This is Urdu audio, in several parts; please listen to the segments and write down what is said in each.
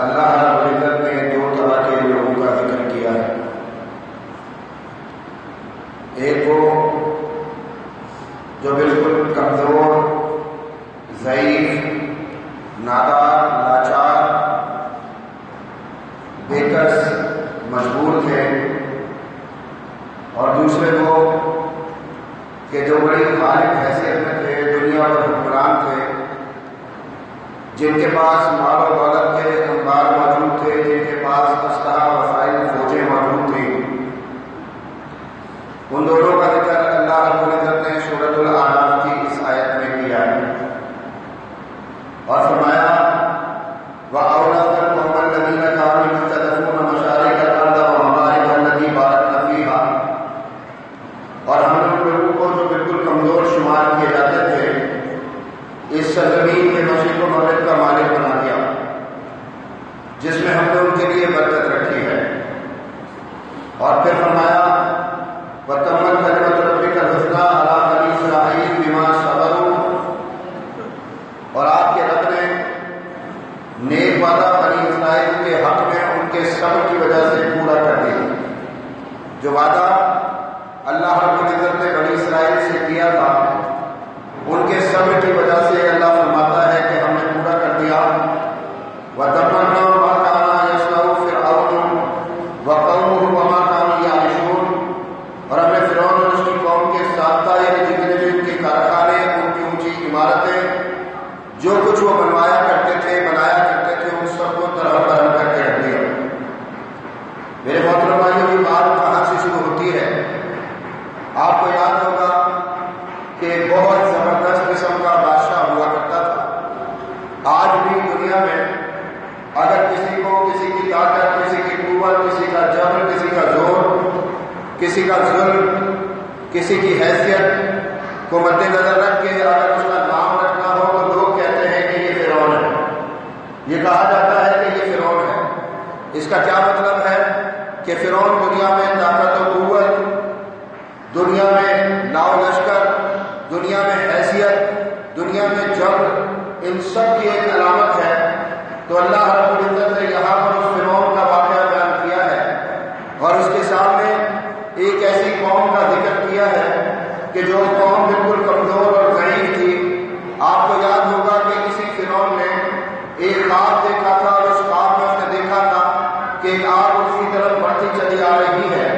اللہ رب العزت نے دو طرح کے لوگوں کا ذکر کیا ہے. ایک وہ جو بالکل کمزور، ضعیف، نادار، لاچار، بے کس، مجبور تھے، اور دوسرے وہ کہ جو بڑی غالب حیثیت میں تھے، دنیا پر حکمران تھے، جن کے پاس مال و دولت کے انبار موجود تھے، جن کے پاس اسلحہ، وسائل، فوجیں موجود تھیں. ان دونوں کا ذکر اللہ رب العزت نے سورۃ الاعراف کی اس آیت میں کیا ہے اور فرمایا وَأَوْرَثْنَا الْقَوْمَ الَّذِينَ كَانُوا يُسْتَضْعَفُونَ مَشَارِقَ الْأَرْضِ وَمَغَارِبَهَا الَّتِي بَارَكْنَا فِيهَا، اور ہم نے ان لوگوں کو جو بالکل کمزور شمار کیے جاتے تھے اس سرزمین کے مشرق و مغرب کا مالک بنا دیا، جس میں ہم نے ان کے لیے برکت رکھی ہے. اور پھر فرمایا وَتَمَّتْ كَلِمَةُ رَبِّكَ الْحُسْنَىٰ عَلَىٰ بَنِي إِسْرَائِيلَ بِمَا صَبَرُوا، اور آپ کے رب نے نیک وعدہ بنی اسرائیل کے حق میں ان کے صبر کی وجہ سے پورا کر دیا. جو وعدہ اللہ رب العزت نے بنی اسرائیل سے کیا تھا، ان کے صبر کی وجہ سے اللہ فرماتا ہے کہ ہم نے پورا کر دیا. وَتَمَّنَّا مَا كَانَ يَصْنَعُ فِرْعَوْنُ وَقَوْمُهُ وَمَا كَانُوا يَعْرِشُونَ، اور ہم نے فرعون اور اس کی قوم کے سابقہ یعنی جتنے بھی ان کے کارخانے، ان کی اونچی عمارتیں، جو کچھ وہ بنوایا کرتے تھے، بنایا کرتے تھے، ان سب کو طرح برہم کر کے رکھ دیا. میرے محترم بھائیوں، یہ بات کہاں سے شروع ہوتی ہے؟ آپ کو یاد ہوگا کہ بہت زبردست قسم کا بادشاہ ہوا کرتا تھا. آج بھی دنیا میں اگر کسی کو کسی کی طاقت، کسی کی قوت، کسی کا جبر، کسی کا زور، کسی کا ظلم، کسی کی حیثیت کو مد نظر رکھ کے اگر اس کا نام رکھنا ہو تو لوگ کہتے ہیں کہ یہ فرعون ہے. یہ کہا جاتا ہے کہ یہ فرعون ہے. اس کا کیا مطلب ہے کہ فرعون دنیا میں طاقت و قوت، دنیا میں لاؤ لشکر، دنیا میں حیثیت، دنیا میں جبر، ان سب کی ایک علامت ہے. تو اللہ رب العزت نے یہاں پر اس فرعون کا واقعہ بیان کیا ہے اور اس کے سامنے ایک ایسی قوم کا ذکر کیا ہے کہ جو قوم بالکل کمزور اور ضعیف تھی. آپ کو یاد ہوگا کہ کسی فرعون نے ایک خواب دیکھا تھا اور اس خواب میں اس نے دیکھا تھا کہ ایک آگ اس کی طرف بڑھتی چلی آ رہی ہے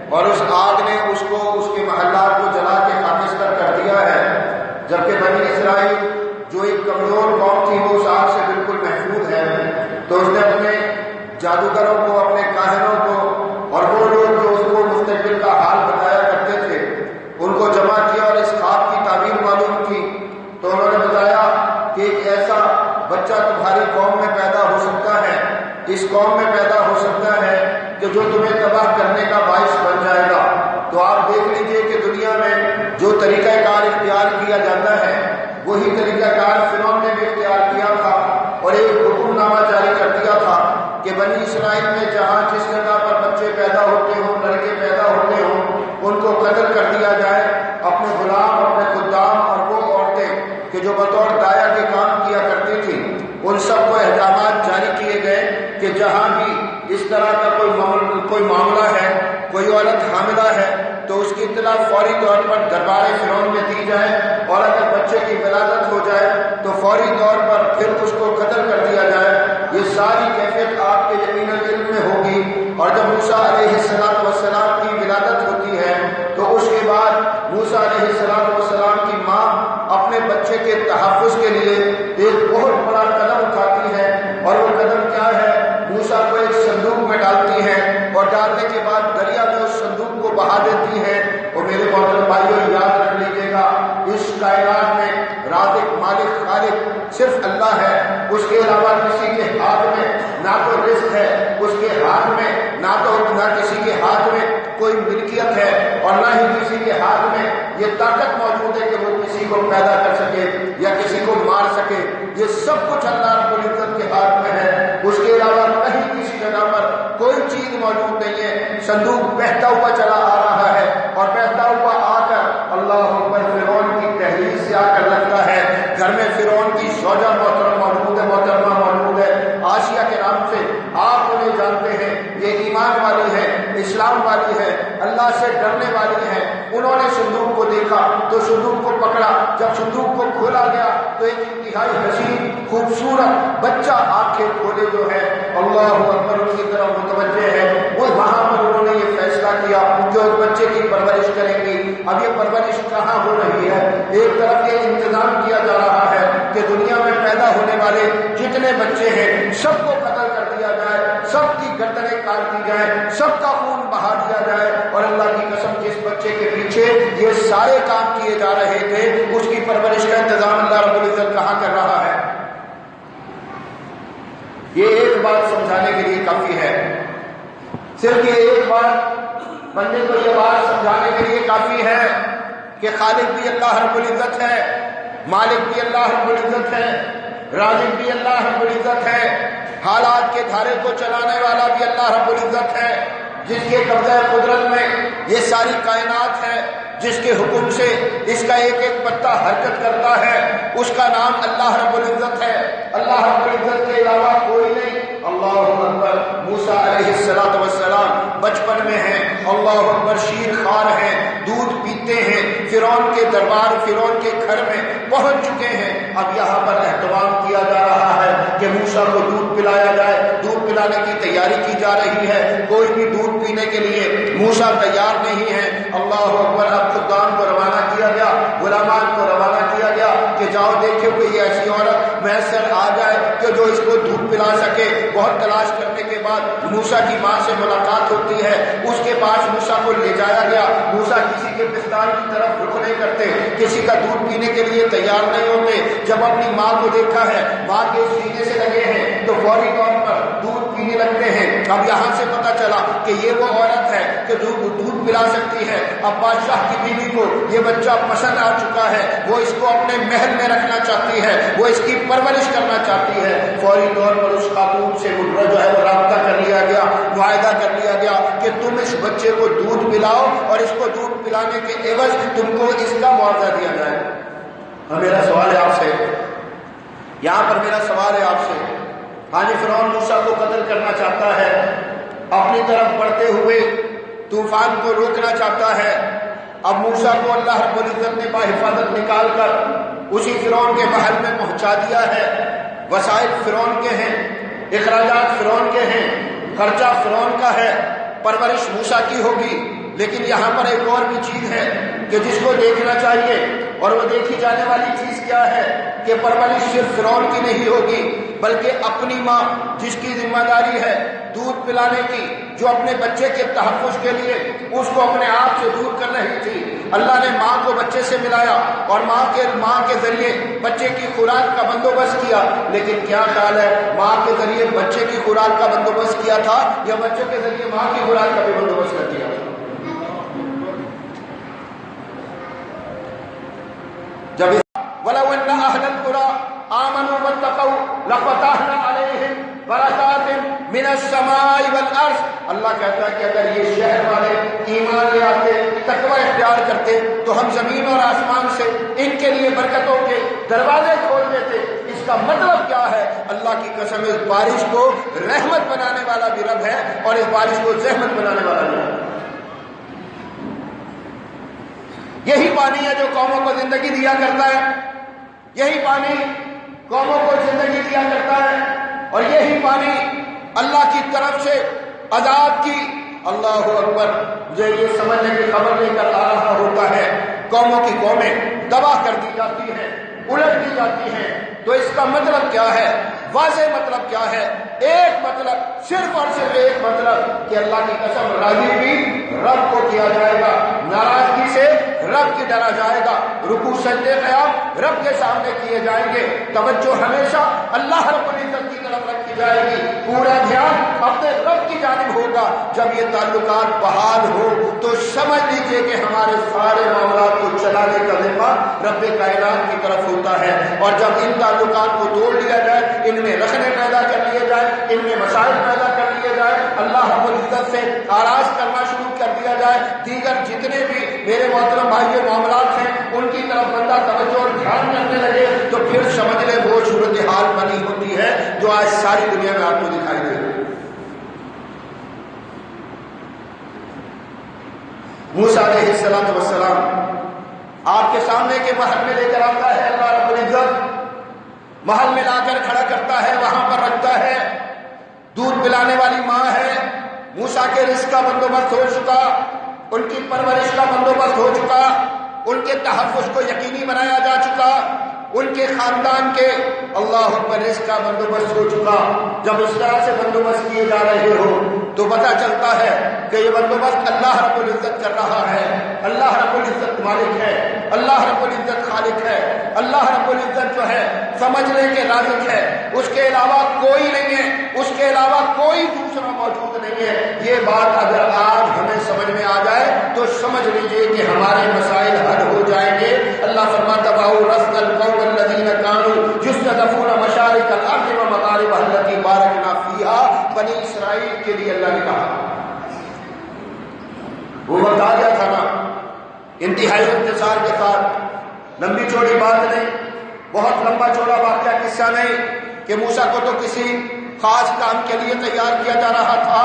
اور اس آگ نے اس کو، اس کے محلات کو جلا کے خاکستر کر دیا ہے، جبکہ بنی اسرائیل جو ایک کمزور قوم تھی وہ اس آگ سے بالکل محفوظ ہے. تو اس نے اپنے جادوگروں کو، اپنے کاہنوں کو اور وہ لوگ جو اس کو مستقبل کا حال بتایا کرتے تھے ان کو جمع کیا اور اس خواب کی تعبیر معلوم کی. تو انہوں نے بتایا کہ ایک ایسا بچہ تمہاری قوم میں پیدا ہو سکتا ہے، اس قوم میں پیدا ہو سکتا ہے کہ جو تمہیں تباہ کرنے کا باعث بن جائے گا. تو آپ دیکھ لیجئے کہ دنیا میں جو طریقہ کار اختیار کیا جاتا ہے وہی طریقہ کار فرعون نے بھی اختیار کیا تھا اور ایک حکم نامہ جاری کر دیا تھا کہ بنی اسرائیل میں جہاں جس جگہ پر بچے پیدا ہوتے ہوں، لڑکے پیدا ہوتے ہوں، ان کو قتل کر دیا جائے. اپنے غلام، اپنے خدام اور وہ عورتیں کہ جو بطور دایا کے کام کیا کرتی تھی، ان سب کو احکامات جاری کیے گئے کہ جہاں بھی اس طرح کا کوئی معاملہ ہے، کوئی عورت حاملہ ہے تو اس کی اطلاع فوری طور پر دربار فرعون میں دی جائے، اور اگر بچے کی ولادت ہو جائے تو فوری طور پر پھر اس کو قتل کر دیا جائے. یہ ساری کیفیت آپ کے یقین علم میں ہوگی. اور جب موسیٰ علیہ السلام کی ولادت ہوتی ہے تو اس کے بعد موسیٰ علیہ السلام کی ماں اپنے بچے کے تحفظ کے لیے ایک بہت بڑا قدم اٹھاتی ہے، اور وہ قدم کیا ہے؟ موسیٰ کو ایک صندوق میں ڈالتی ہے اور ڈالنے کے بعد دریا میں اس صندوق کو بہا دیتی ہے. اور میرے محترم بھائیوں، یاد رکھ لیجیے گا اس کائنات میں رازق، مالک، خالق صرف اللہ ہے. اس کے علاوہ کسی کے ہاتھ میں نہ تو رزق ہے، اس کے ہاتھ میں نہ کسی کے ہاتھ میں کوئی ملکیت ہے، اور نہ ہی کسی کے ہاتھ میں یہ طاقت موجود ہے کہ وہ کسی کو پیدا کر سکے یا کسی کو مار سکے. یہ سب کچھ اللہ رب العزت کے ہاتھ میں ہے. اس کے علاوہ کہیں کسی جگہ پر کوئی چیز موجود نہیں ہے. صندوق بہتا ہوا چلا آ رہا ہے اور بہتا ہوا آ کر اللہ اکبر فرعون کی دہلیز سے آ کر لگتا ہے. گھر میں فرعون کی زوجہ محترمہ موجود ہے، آسیہ کے نام سے اللہ سے ڈرنے والی ہیں، انہوں نے صندوق کو دیکھا تو صندوق کو پکڑا، جب صندوق کو کھولا گیا تو ایک انتہائی حسین خوبصورت بچہ آنکھیں کھولے جو ہے اللہ اکبر ان کی طرف متوجہ ہے، وہ وہاں پر انہوں نے یہ فیصلہ کیا کہ اس بچے کی پرورش کریں گی۔ اب یہ پرورش کہاں ہو رہی ہے؟ ایک طرف یہ انتظام کیا جا رہا ہے کہ دنیا میں پیدا ہونے والے جتنے بچے ہیں سب کو قتل کر دیا جائے، سب کی گردنیں کاٹ دی جائیں، سب کا خون بہا دیا جائے، اور اللہ کی قسم جس بچے کے پیچھے یہ سارے کام کیے جا رہے تھے اس کی پرورش کا انتظام اللہ رب العزت کہاں کر رہا ہے؟ یہ ایک بات سمجھانے کے لیے کافی ہے، صرف یہ ایک بات بندے کو یہ بات سمجھانے کے لیے کافی ہے کہ خالق بھی اللہ رب العزت ہے، مالک بھی اللہ رب العزت ہے، رازق بھی اللہ رب العزت ہے، حالات کے دھارے کو چلانے والا بھی اللہ رب العزت ہے، جس کے قبضہ قدرت میں یہ ساری کائنات ہے، جس کے حکم سے اس کا ایک ایک پتا حرکت کرتا ہے، اس کا نام اللہ رب العزت ہے۔ اللہ رب العزت کے علاوہ کوئی نہیں۔ اللہ اکبر، موسیٰ علیہ السلام بچپن میں ہیں، اللہ اکبر شیر خوار ہیں، دودھ پیتے ہیں، فرعون کے دربار فرعون کے گھر میں پہنچ چکے ہیں۔ اب یہاں پر اہتمام کیا جا رہا ہے کہ موسیٰ کو دودھ پلایا جائے، دودھ پلانے کی تیاری کی جا رہی ہے، کوئی بھی دودھ پینے کے لیے موسیٰ تیار نہیں ہے۔ اللہ اکبر، اب خدام کو روانہ کیا گیا، غلامان کو روانہ کیا گیا کہ جاؤ دیکھو کوئی ایسی عورت میسر آ جائے کہ جو اس کو دودھ پلا سکے۔ بہت تلاش کرنے کے بعد موسیٰ کی ماں سے ملاقات ہوتی ہے، اس کے پاس موسیٰ کو لے جایا گیا۔ موسیٰ کسی کے پستان کی طرف رخ نہیں کرتے، کسی کا دودھ پینے کے لیے تیار نہیں ہوتے۔ جب اپنی ماں کو دیکھا ہے، ماں کے سینے سے لگے ہیں تو فوری طور پر دودھ پینے لگتے ہیں۔ اب یہاں سے پتہ چلا کہ یہ وہ عورت ہے کہ جو دودھ پلا سکتی ہے۔ اب بادشاہ کی بیوی کو یہ بچہ پسند آ چکا ہے، وہ اس کو اپنے محل میں رکھنا چاہتی ہے، وہ اس کی پرورش کرنا چاہتی ہے۔ فوری طور پر اس خاتون سے جو ہے وہ رابطہ کر لیا گیا، معاہدہ کر لیا گیا کہ تم اس بچے کو دودھ پلاؤ اور اس کو دودھ پلانے کے عوض تم کو اس کا معاوضہ دیا جائے۔ میرا سوال ہے آپ سے، یہاں پر میرا سوال ہے آپ سے، ہاں جی فرعون موسیٰ کو قتل کرنا چاہتا ہے، اپنی طرف بڑھتے ہوئے طوفان کو روکنا چاہتا ہے۔ اب موسیٰ کو اللہ رب العزت نے باحفاظت نکال کر اسی فرعون کے محل میں پہنچا دیا ہے۔ وسائل فرعون کے ہیں، اخراجات فرعون کے ہیں، خرچہ فرعون کا ہے، پرورش موسیٰ کی ہوگی۔ لیکن یہاں پر ایک اور بھی چیز ہے کہ جس کو دیکھنا چاہیے، اور وہ دیکھی جانے والی چیز کیا ہے کہ پرورش صرف فرعون کی نہیں ہوگی بلکہ اپنی ماں جس کی ذمہ داری ہے دودھ پلانے کی، جو اپنے بچے کے تحفظ کے لیے اس کو اپنے آپ سے دور کر رہی تھی۔ اللہ نے ماں کو بچے سے ملایا اور ماں کے ذریعے بچے کی خوراک کا بندوبست کیا۔ لیکن کیا خیال ہے، ماں کے ذریعے بچے کی خوراک کا بندوبست کیا تھا یا بچے کے ذریعے ماں کی خوراک کا بھی بندوبست کر دیا؟ جب وَلَوْ أَنَّ أَهْلَ الْقُرَىٰ آمَنُوا وَاتَّقَوْا لَفَتَحْنَا عَلَيْهِمْ بَرَكَاتٍ مِّنَ السَّمَاءِ وَالْأَرْضِ۔ اللہ کہتا ہے کہ اگر یہ شہر والے ایمان لے آتے، تقوی اختیار کرتے تو ہم زمین اور آسمان سے ان کے لیے برکتوں کے دروازے کھول دیتے۔ اس کا مطلب کیا ہے؟ اللہ کی قسم اس بارش کو رحمت بنانے والا بھی رب ہے اور اس بارش کو زحمت بنانے والا بھی رب ہے۔ یہی پانی ہے جو قوموں کو زندگی دیا کرتا ہے، یہی پانی قوموں کو زندگی دیا کرتا ہے، اور یہی پانی اللہ کی طرف سے عذاب کی، اللہ اکبر، جو یہ سمجھنے کی خبر لے کر آ رہا ہوتا ہے، قوموں کی قومیں تباہ کر دی جاتی ہیں، الٹ دی جاتی ہیں۔ تو اس کا مطلب کیا ہے؟ واضح مطلب کیا ہے؟ ایک مطلب، صرف اور صرف ایک مطلب کہ اللہ کی قسم راضی بھی رب کو کیا جائے گا، ناراضگی سے رب کی ڈرا جائے گا، رکوع سجدے قیام رب کے سامنے کیے جائیں گے، توجہ ہمیشہ اللہ رب العزت کی طرف رکھی جائے گی، پورا دھیان اپنے رب کی جانب ہوگا۔ جب یہ تعلقات بحال ہو تو سمجھ لیجئے کہ ہمارے سارے معاملات کو چلانے کا ذمہ رب کائنات کی طرف ہوتا ہے۔ اور جب ان تعلقات کو توڑ لیا جائے، ان میں رخنے پیدا کر لیے جائے، ان میں مسائل پیدا کر لیے جائے، اللہ رب العزت سے آراز کرنا شروع کر دیا جائے، دیگر جتنے بھی میرے محترم بھائی معاملات ہیں ان کی طرف بندہ توجہ اور دھیان کرنے لگے تو پھر سمجھ لے وہ صورتحال بنی ہوتی ہے جو آج ساری دنیا میں آپ کو دکھائی دے رہی ہے۔ موسیٰ علیہ السلام آپ کے سامنے کے محل میں لے کر آتا ہے اللہ رب العزت، محل میں لا کر کھڑا کرتا ہے، وہاں پر رکھتا ہے، دودھ پلانے والی ماں ہے، موسیٰ کے رزق کا بندوبست ہو چکا، ان کی پرورش کا بندوبست ہو چکا، ان کے تحفظ کو یقینی بنایا جا چکا، ان کے خاندان کے اللہ پر رزق کا بندوبست ہو چکا۔ جب اس طرح سے بندوبست کیے جا رہے ہو تو پتہ چلتا ہے کہ یہ بندوبست اللہ رب العزت کر رہا ہے، اللہ رب العزت مالک ہے، اللہ رب العزت خالق ہے، اللہ رب العزت جو ہے سمجھنے کے رازق ہے، اس کے علاوہ کوئی نہیں ہے، اس کے علاوہ کوئی دوسرا موجود نہیں ہے۔ یہ بات اگر آج ہمیں سمجھ میں آ جائے تو سمجھ لیجئے کہ ہمارے مسائل حل ہو جائیں گے۔ اللہ فرماتا رسل القوم الذین کانوا یستضعفون مشارق الارض ومغاربها التي بارکنا فیہا، بنی اسرائیل کے لیے اللہ نے کہا، وہ وقت آ گیا تھا نا، انتہائی اختصار کے ساتھ، لمبی چوڑی بات نہیں، بہت لمبا چوڑا واقعہ قصہ نہیں کہ موسیٰ کو تو کسی خاص کام کے لیے تیار کیا جا رہا تھا،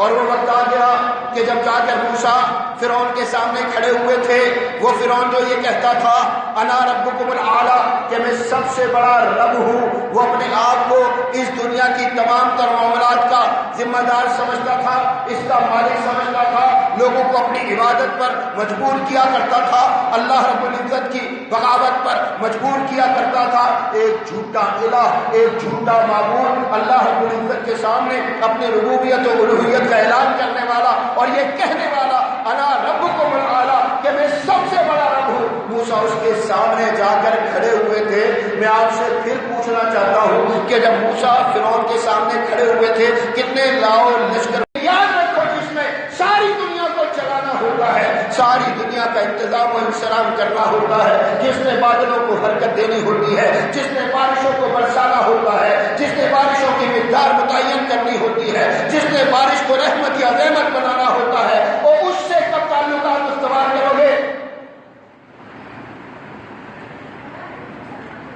اور وہ وقت آ گیا کہ جب جا کر موسیٰ فرعون کے سامنے کھڑے ہوئے تھے، وہ فرعون جو یہ کہتا تھا انا ربکم الاعلی، کہ میں سب سے بڑا رب ہوں، وہ اپنے آپ کو اس دنیا کی تمام تر معاملات کا ذمہ دار سمجھتا تھا، اس کا مالک سمجھتا تھا، لوگوں کو اپنی عبادت پر مجبور کیا کرتا تھا، اللہ رب العزت کی بغاوت پر مجبور کیا کرتا تھا۔ ایک جھوٹا الہ، ایک جھوٹا معبود اللہ رب العزت کے سامنے اپنی ربوبیت و الوہیت کا اعلان کرنے والا اور یہ کہنے والا انا ربکم الاعلی، کہ میں سب سے بڑا رب ہوں۔ موسیٰ اس کے سامنے جا کر کھڑے ہوئے تھے۔ میں آپ سے پھر پوچھنا چاہتا ہوں کہ جب موسیٰ فرعون کے سامنے کھڑے ہوئے تھے، کتنے لاؤ لشکر، یاد رکھو جس میں ساری دنیا کو چلانا ہوتا ہے، ساری دنیا کا انتظام و انصرام کرنا ہوتا ہے، جس نے بادلوں کو حرکت دینی ہوتی ہے، جس نے بارشوں کو برسانا ہوتا ہے، جس نے بارشوں کی مقدار متعین کرنی ہوتی ہے، جس نے بارش کو رحمت یا رحمت بنانا ہوتا ہے، اور اس سے کب تعلقات استوار کرو گے؟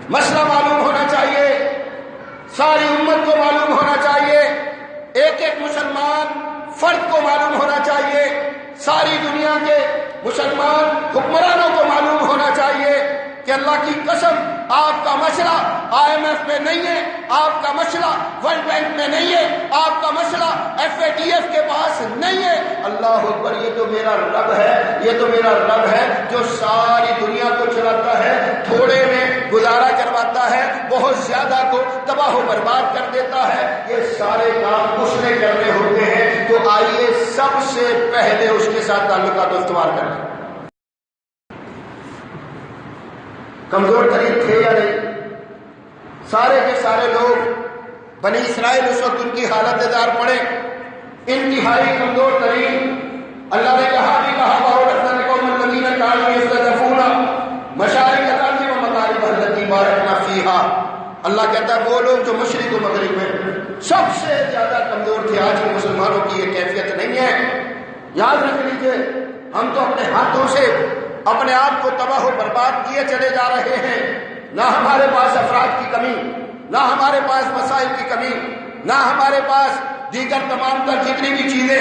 مسئلہ معلوم ہونا چاہیے، ساری امت کو معلوم ہونا چاہیے، ایک ایک مسلمان فرد کو معلوم ہونا چاہیے، ساری دنیا کے مسلمان حکمرانوں کو معلوم ہونا چاہیے کہ اللہ کی قسم آپ کا مسئلہ IMF میں نہیں ہے، آپ کا مسئلہ ورلڈ بینک میں نہیں ہے، آپ کا مسئلہ FATF کے پاس نہیں ہے۔ اللہ اکبر، یہ تو میرا رب ہے، یہ تو میرا رب ہے جو ساری دنیا کو چلاتا ہے، تھوڑے میں گزارا کرواتا ہے، بہت زیادہ کو تباہ و برباد کر دیتا ہے۔ یہ سارے کام اس نے کرنے ہوتے ہیں، تو آئیے سب سے پہلے اس کے ساتھ تعلقات استوار کریں۔ کمزور ترین تھے یا نہیں؟ سارے کے سارے لوگ بنی اسرائیل اس وقت ان کی حالت دار پڑے، انتہائی کمزور ترین۔ اللہ نے کہا بھی کہا وَأَوْرَثْنَا الْقَوْمَ الَّذِينَ كَانُوا يَسْتَضْعَفُونَ مَشَارِقَ الْأَرْضِ وَمَغَارِبَهَا الَّتِي بَارَكْنَا فِيهَا۔ اللہ کہتا ہے وہ لوگ جو مشرق و مغرب میں سب سے زیادہ کمزور تھے، آج کے مسلمانوں کی یہ کیفیت نہیں ہے۔ یاد رکھ لیجئے، ہم تو اپنے ہاتھوں سے اپنے آپ کو تباہ و برباد کیے چلے جا رہے ہیں۔ نہ ہمارے پاس افراد کی کمی، نہ ہمارے پاس مسائل کی کمی، نہ ہمارے پاس دیگر تمام تر جتنی بھی چیزیں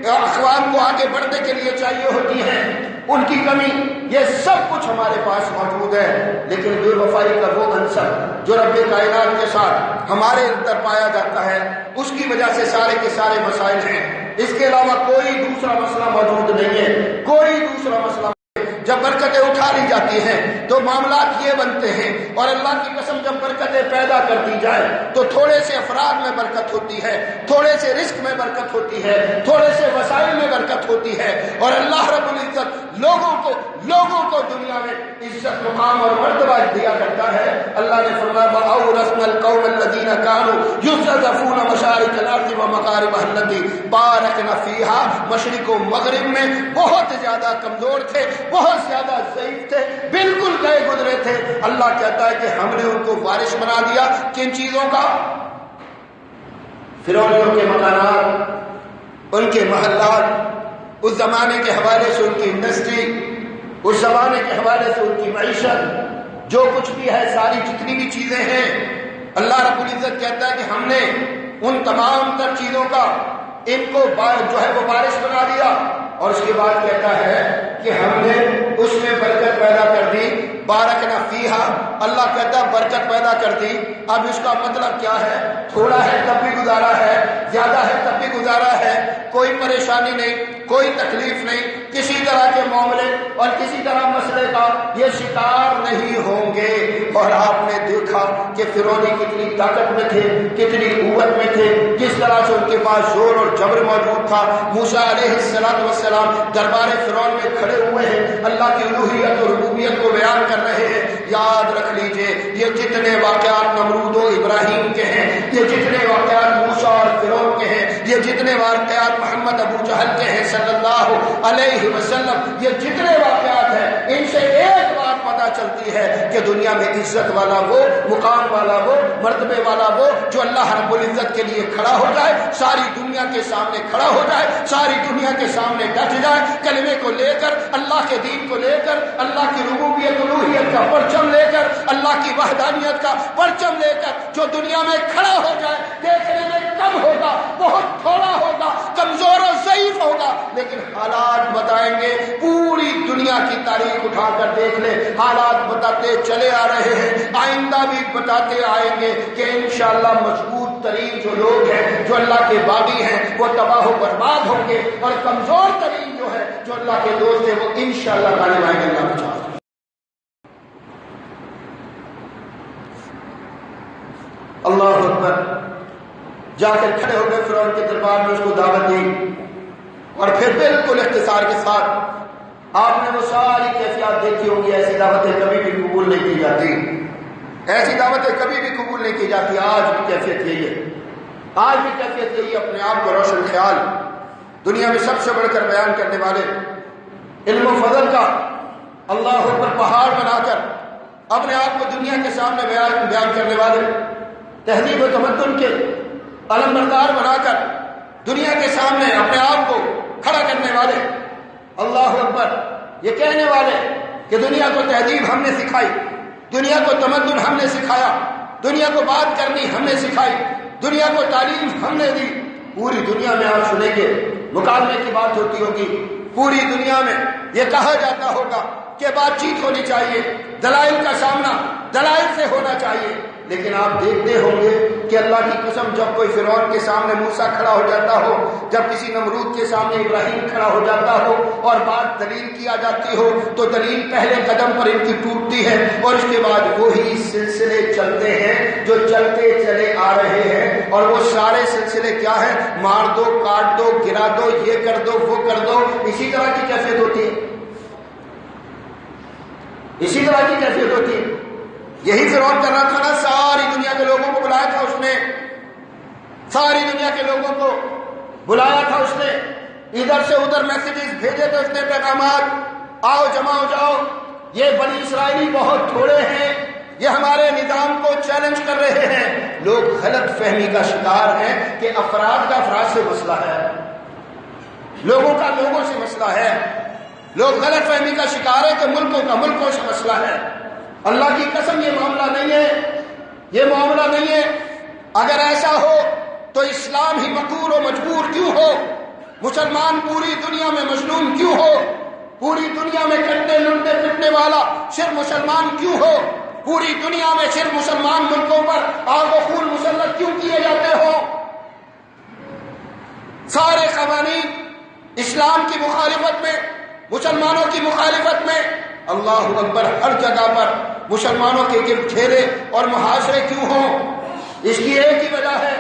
اقوام کو آگے بڑھنے کے لیے چاہیے ہوتی ہیں ان کی کمی، یہ سب کچھ ہمارے پاس موجود ہے، لیکن بے وفائی کا وہ عنصر جو رب کائنات کے ساتھ ہمارے اندر پایا جاتا ہے، اس کی وجہ سے سارے کے سارے مسائل ہیں۔ اس کے علاوہ کوئی دوسرا مسئلہ موجود نہیں ہے، کوئی دوسرا مسئلہ۔ جب برکتیں اٹھا لی جاتی ہیں تو معاملات یہ بنتے ہیں، اور اللہ کی قسم جب برکتیں پیدا کر دی جائے تو تھوڑے سے افراد میں برکت ہوتی ہے، تھوڑے سے رزق میں برکت ہوتی ہے، تھوڑے سے وسائل میں برکت ہوتی ہے، اور اللہ رب العزت لوگوں کو دنیا میں عزت مقام اور مرتبہ دیا کرتا ہے۔ اللہ نے فرمایا وَأَوْرَثْنَا الْقَوْمَ الَّذِينَ كَانُوا يُسْتَضْعَفُونَ مَشَارِقَ الْأَرْضِ وَمَغَارِبَهَا الَّتِي بَارَكْنَا فِيهَا، مشرق و مغرب میں بہت زیادہ کمزور تھے، بہت زیادہ ضعیف تھے، بالکل گئے گزرے تھے۔ اللہ کہتا ہے کہ ہم نے ان کو وارث بنا دیا کن چیزوں کا؟ فرعونیوں کے مکانات، ان کے محلات، اس زمانے کے حوالے سے ان کی انڈسٹری، اس زمانے کے حوالے سے ان کی معیشت، جو کچھ بھی ہے، ساری جتنی بھی چیزیں ہیں، اللہ رب العزت کہتا ہے کہ ہم نے ان تمام تر چیزوں کا ان کو جو ہے وہ وارث بنا دیا۔ اور اس کے بعد کہتا ہے کہ ہم نے اس میں برکت پیدا کر دی، بارکنا فیہا، اللہ کہتا ہے برکت پیدا کر دی۔ اب اس کا مطلب کیا ہے؟ تھوڑا ہے تب بھی گزارا ہے، زیادہ ہے تب بھی گزارا ہے، کوئی پریشانی نہیں، کوئی تکلیف نہیں، کسی طرح کے معاملے اور کسی طرح مسئلے کا یہ شکار نہیں ہوں گے۔ اور آپ نے دیکھا کہ فرعونی کتنی طاقت میں تھے، کتنی قوت میں تھے، جس طرح سے ان کے پاس زور اور جبر موجود تھا۔ موسیٰ علیہ السلام دربار فرعون میں کھڑے ہوئے ہیں، اللہ کی الوہیت اور ربوبیت کو بیان کر رہے ہیں۔ یاد رکھ لیجئے یہ جتنے واقعات نمرود و ابراہیم کے ہیں، یہ جتنے واقعات موسیٰ اور فرعون کے ہیں، یہ جتنے واقعات محمد ابو جہل کے ہیں صلی اللہ علیہ وسلم، یہ جتنے واقعات ہیں، ان سے ایک بات پتہ چلتی ہے کہ دنیا میں عزت والا وہ، مقام والا وہ، مرتبے والا وہ جو اللہ رب العزت کے لیے کھڑا ہو جائے، ساری دنیا کے سامنے کھڑا ہو جائے، ساری دنیا کے سامنے ڈٹ جائے، کلمے کو لے کر، اللہ کے دین کو لے کر، اللہ کی ربوبیت الوہیت کا پرچم لے کر، اللہ کی وحدانیت کا پرچم لے کر جو دنیا میں کھڑا ہو جائے، دیکھنے میں کم ہوگا، بہت تھوڑا ہوگا، کمزور اور ضعیف ہوگا، لیکن حالات بتائیں گے۔ پوری دنیا کی تاریخ اٹھا کر دیکھ لے، حالات بتاتے چلے آ رہے ہیں، آئندہ بھی بتاتے آئیں گے کہ انشاءاللہ مضبوط ترین جو لوگ ہیں، جو اللہ کے باغی ہیں، وہ تباہ و برباد ہوں گے، اور کمزور ترین جو ہے، جو اللہ کے دوست ہیں، وہ انشاءاللہ غالب آئیں گے۔ اللہ بچا۔ اللہ اکبر۔ جا کر کھڑے ہو گئے فرعون کے دربار میں، اس کو دعوت دی، اور پھر بالکل اختصار کے ساتھ آپ نے وہ ساری کیفیات دیکھی ہوگی۔ ایسی دعوتیں کبھی بھی قبول نہیں کی جاتی، ایسی دعوتیں کبھی بھی قبول نہیں کی جاتی۔ آج بھی کیفیت یہی ہے، آج بھی کیفیت یہی ہے۔ اپنے آپ کو روشن خیال، دنیا میں سب سے بڑھ کر بیان کرنے والے، علم و فضل کا اللہ پر پہاڑ بنا کر اپنے آپ کو دنیا کے سامنے بیان کرنے والے، تہذیب و تمدن کے علم بردار بنا کر دنیا کے سامنے اپنے آپ کو کھڑا کرنے والے، اللہ اکبر، یہ کہنے والے کہ دنیا کو تہذیب ہم نے سکھائی، دنیا کو تمدن ہم نے سکھایا، دنیا کو بات کرنی ہم نے سکھائی، دنیا کو تعلیم ہم نے دی۔ پوری دنیا میں آپ سنیں گے مکالمے کی بات ہوتی ہوگی، پوری دنیا میں یہ کہا جاتا ہوگا کہ بات چیت ہونی چاہیے، دلائل کا سامنا دلائل سے ہونا چاہیے، لیکن آپ دیکھتے ہوں گے کہ اللہ کی قسم جب کوئی فرعون کے سامنے موسیٰ کھڑا ہو جاتا ہو، جب کسی نمرود کے سامنے ابراہیم کھڑا ہو جاتا ہو اور بات دلیل کی آ جاتی ہو، تو دلیل پہلے قدم پر ان کی ٹوٹتی ہے، اور اس کے بعد وہی سلسلے چلتے ہیں جو چلتے چلے آ رہے ہیں۔ اور وہ سارے سلسلے کیا ہیں؟ مار دو، کاٹ دو، گرا دو، یہ کر دو، وہ کر دو، اسی طرح کی کیفیت ہوتی ہے، اسی طرح کی کیفیت ہوتی ہے۔ یہی فرعون کر رہا تھا نا، ساری دنیا کے لوگوں کو بلایا تھا اس نے، ساری دنیا کے لوگوں کو بلایا تھا اس نے، ادھر سے ادھر میسیجز بھیجے تھے اس نے، پیغامات، آؤ جمع ہو جاؤ، یہ بنی اسرائیلی بہت تھوڑے ہیں، یہ ہمارے نظام کو چیلنج کر رہے ہیں۔ لوگ غلط فہمی کا شکار ہیں کہ افراد کا افراد سے مسئلہ ہے، لوگوں کا لوگوں سے مسئلہ ہے، لوگ غلط فہمی کا شکار ہے کہ ملکوں کا ملکوں سے مسئلہ ہے۔ اللہ کی قسم یہ معاملہ نہیں ہے، یہ معاملہ نہیں ہے۔ اگر ایسا ہو تو اسلام ہی مقہور و مجبور کیوں ہو؟ مسلمان پوری دنیا میں مظلوم کیوں ہو؟ پوری دنیا میں کٹنے لٹنے پٹنے والا صرف مسلمان کیوں ہو؟ پوری دنیا میں صرف مسلمان ملکوں پر آگ و خون مسلط کیوں کیے جاتے ہو؟ سارے قوانین اسلام کی مخالفت میں، مسلمانوں کی مخالفت میں، اللہ اکبر، ہر جگہ پر مسلمانوں کے گرد گھیرے اور محاصرے کیوں ہوں؟ اس کی ایک ہی وجہ ہے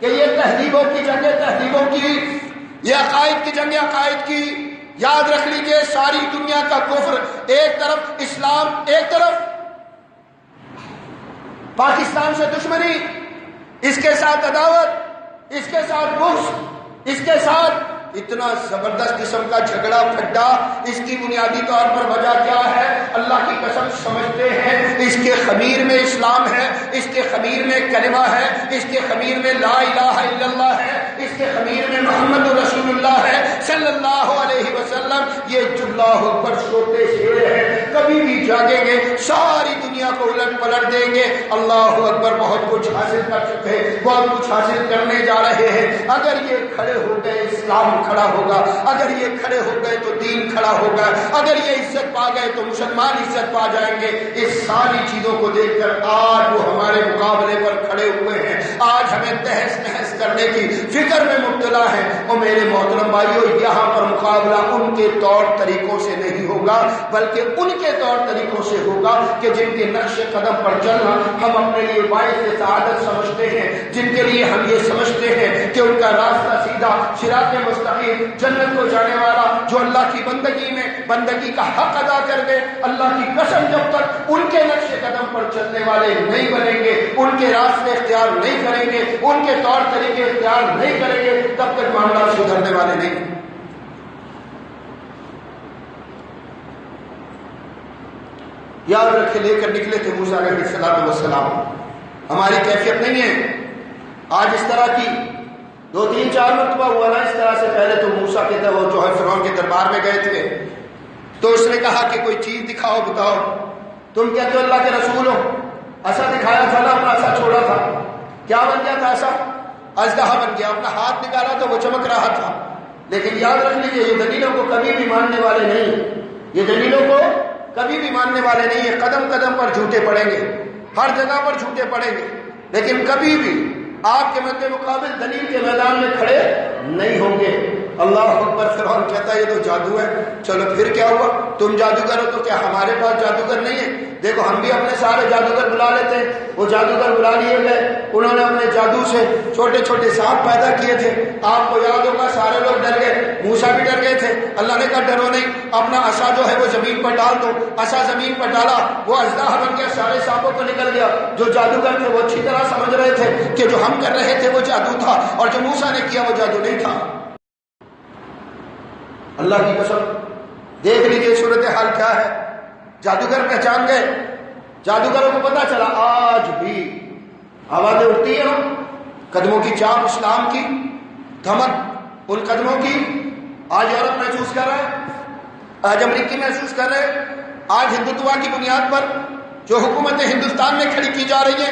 کہ یہ تہذیبوں کی جنگیں تہذیبوں کی، یہ عقائد کی جنگیں عقائد کی۔ یاد رکھ لیجئے، ساری دنیا کا کفر ایک طرف، اسلام ایک طرف، پاکستان سے دشمنی، اس کے ساتھ عداوت، اس کے ساتھ بغض، اس کے ساتھ اتنا زبردست قسم کا جھگڑا پھڈا، اس کی بنیادی طور پر وجہ کیا ہے؟ اللہ کی قسم سمجھتے ہیں اس کے خمیر میں اسلام ہے، اس کے خمیر میں کلمہ ہے، اس کے خمیر میں لا الہ الا اللہ ہے، اس کے خمیر میں محمد رسول اللہ ہے صلی اللہ علیہ وسلم۔ یہ اللہ پر سوتے شیر ہے، کبھی بھی جاگیں گے ساری دنیا کو الٹ پلٹ دیں گے۔ اللہ اکبر، بہت کچھ حاصل کر چکے، بہت کچھ حاصل کرنے جا رہے ہیں۔ اگر یہ کھڑے ہو گئے اسلام کھڑا ہوگا، اگر یہ کھڑے ہو گئے تو دین کھڑا ہوگا، اگر یہ عزت پا گئے تو مسلمان عزت پا جائیں گے۔ اس ساری چیزوں کو دیکھ کر آج وہ ہمارے مقابلے پر کھڑے ہوئے ہیں، آج ہمیں تہس نہس کرنے کی فکر میں مبتلا ہے۔ اور میرے محترم بھائیوں، یہاں پر مقابلہ ان کے طور طریقوں سے نہیں ہوگا، بلکہ ان کے طور طریقوں سے ہوگا کہ جن کے نقش قدم پر چلنا ہم اپنے لیے باعث سعادت سمجھتے ہیں، جن کے لیے ہم یہ سمجھتے ہیں کہ ان کا راستہ سیدھا، صراط مستقیم، جنت کو جانے والا، جو اللہ کی بندگی میں بندگی کا حق ادا کر دے۔ اللہ کی قسم، جب تک ان کے نقش قدم پر چلنے والے نہیں بنیں گے، ان کے راستے اختیار نہیں کریں گے، ان کے طور طریقے اختیار نہیں کریں گے، تب تک معاملات سدھرنے والے نہیں۔ یاد رکھے، لے کر نکلے تھے موسیٰ علیہ السلام۔ ہماری کیفیت نہیں ہے آج اس طرح کی، 2-3-4 مرتبہ ہوا نا اس طرح سے۔ پہلے تو موسیٰ کے وہ جو ہے فرعون کے دربار میں گئے تھے، تو اس نے کہا کہ کوئی چیز دکھاؤ، بتاؤ، تم کہتے ہو اللہ کے رسول ہو، عصا دکھایا تھا نا، اپنا عصا چھوڑا تھا، کیا بن گیا تھا عصا؟ اژدہا بن گیا۔ اپنا ہاتھ نکالا تو وہ چمک رہا تھا۔ لیکن یاد رکھ لیجیے، یہ دلیلوں کو کبھی بھی ماننے والے نہیں، یہ دلیلوں کو کبھی بھی ماننے والے نہیں ہیں۔ قدم قدم پر جھوٹے پڑیں گے، ہر جگہ پر جھوٹے پڑیں گے، لیکن کبھی بھی آپ کے مد مقابل دلیل کے میدان میں کھڑے نہیں ہوں گے۔ اللہ اکبر۔ فرعون کہتا ہے یہ تو جادو ہے۔ چلو پھر کیا ہوا؟ تم جادوگر ہو تو کیا ہمارے پاس جادوگر نہیں ہے؟ دیکھو ہم بھی اپنے سارے جادوگر بلا لیتے ہیں۔ وہ جادوگر بلا لیے گئے، انہوں نے اپنے جادو سے چھوٹے چھوٹے سانپ پیدا کیے تھے۔ آپ کو یاد ہوگا سارے لوگ ڈر گئے، موسیٰ بھی ڈر گئے تھے۔ اللہ نے کہا ڈرو نہیں، اپنا عصا جو ہے وہ زمین پر ڈال دو۔ عصا زمین پر ڈالا، وہ اژدہا بن گیا، سارے سانپوں کو نکل گیا۔ جو جادوگر تھے وہ اچھی طرح سمجھ رہے تھے کہ جو ہم کر رہے تھے وہ جادو تھا، اور جو موسیٰ نے کیا وہ جادو نہیں تھا۔ اللہ کی قسم، دیکھ لیجیے صورتحال کیا ہے۔ جادوگر پہچان گئے، جادوگروں کو پتا چلا آج بھی آوازیں اٹھتی ہیں، قدموں کی چاپ اسلام کی، دھمک ان قدموں کی۔ آج یورپ محسوس کر رہا ہے، آج امریکی محسوس کر رہے ہیں۔ آج ہندوتوا کی بنیاد پر جو حکومت ہندوستان میں کھڑی کی جا رہی ہے،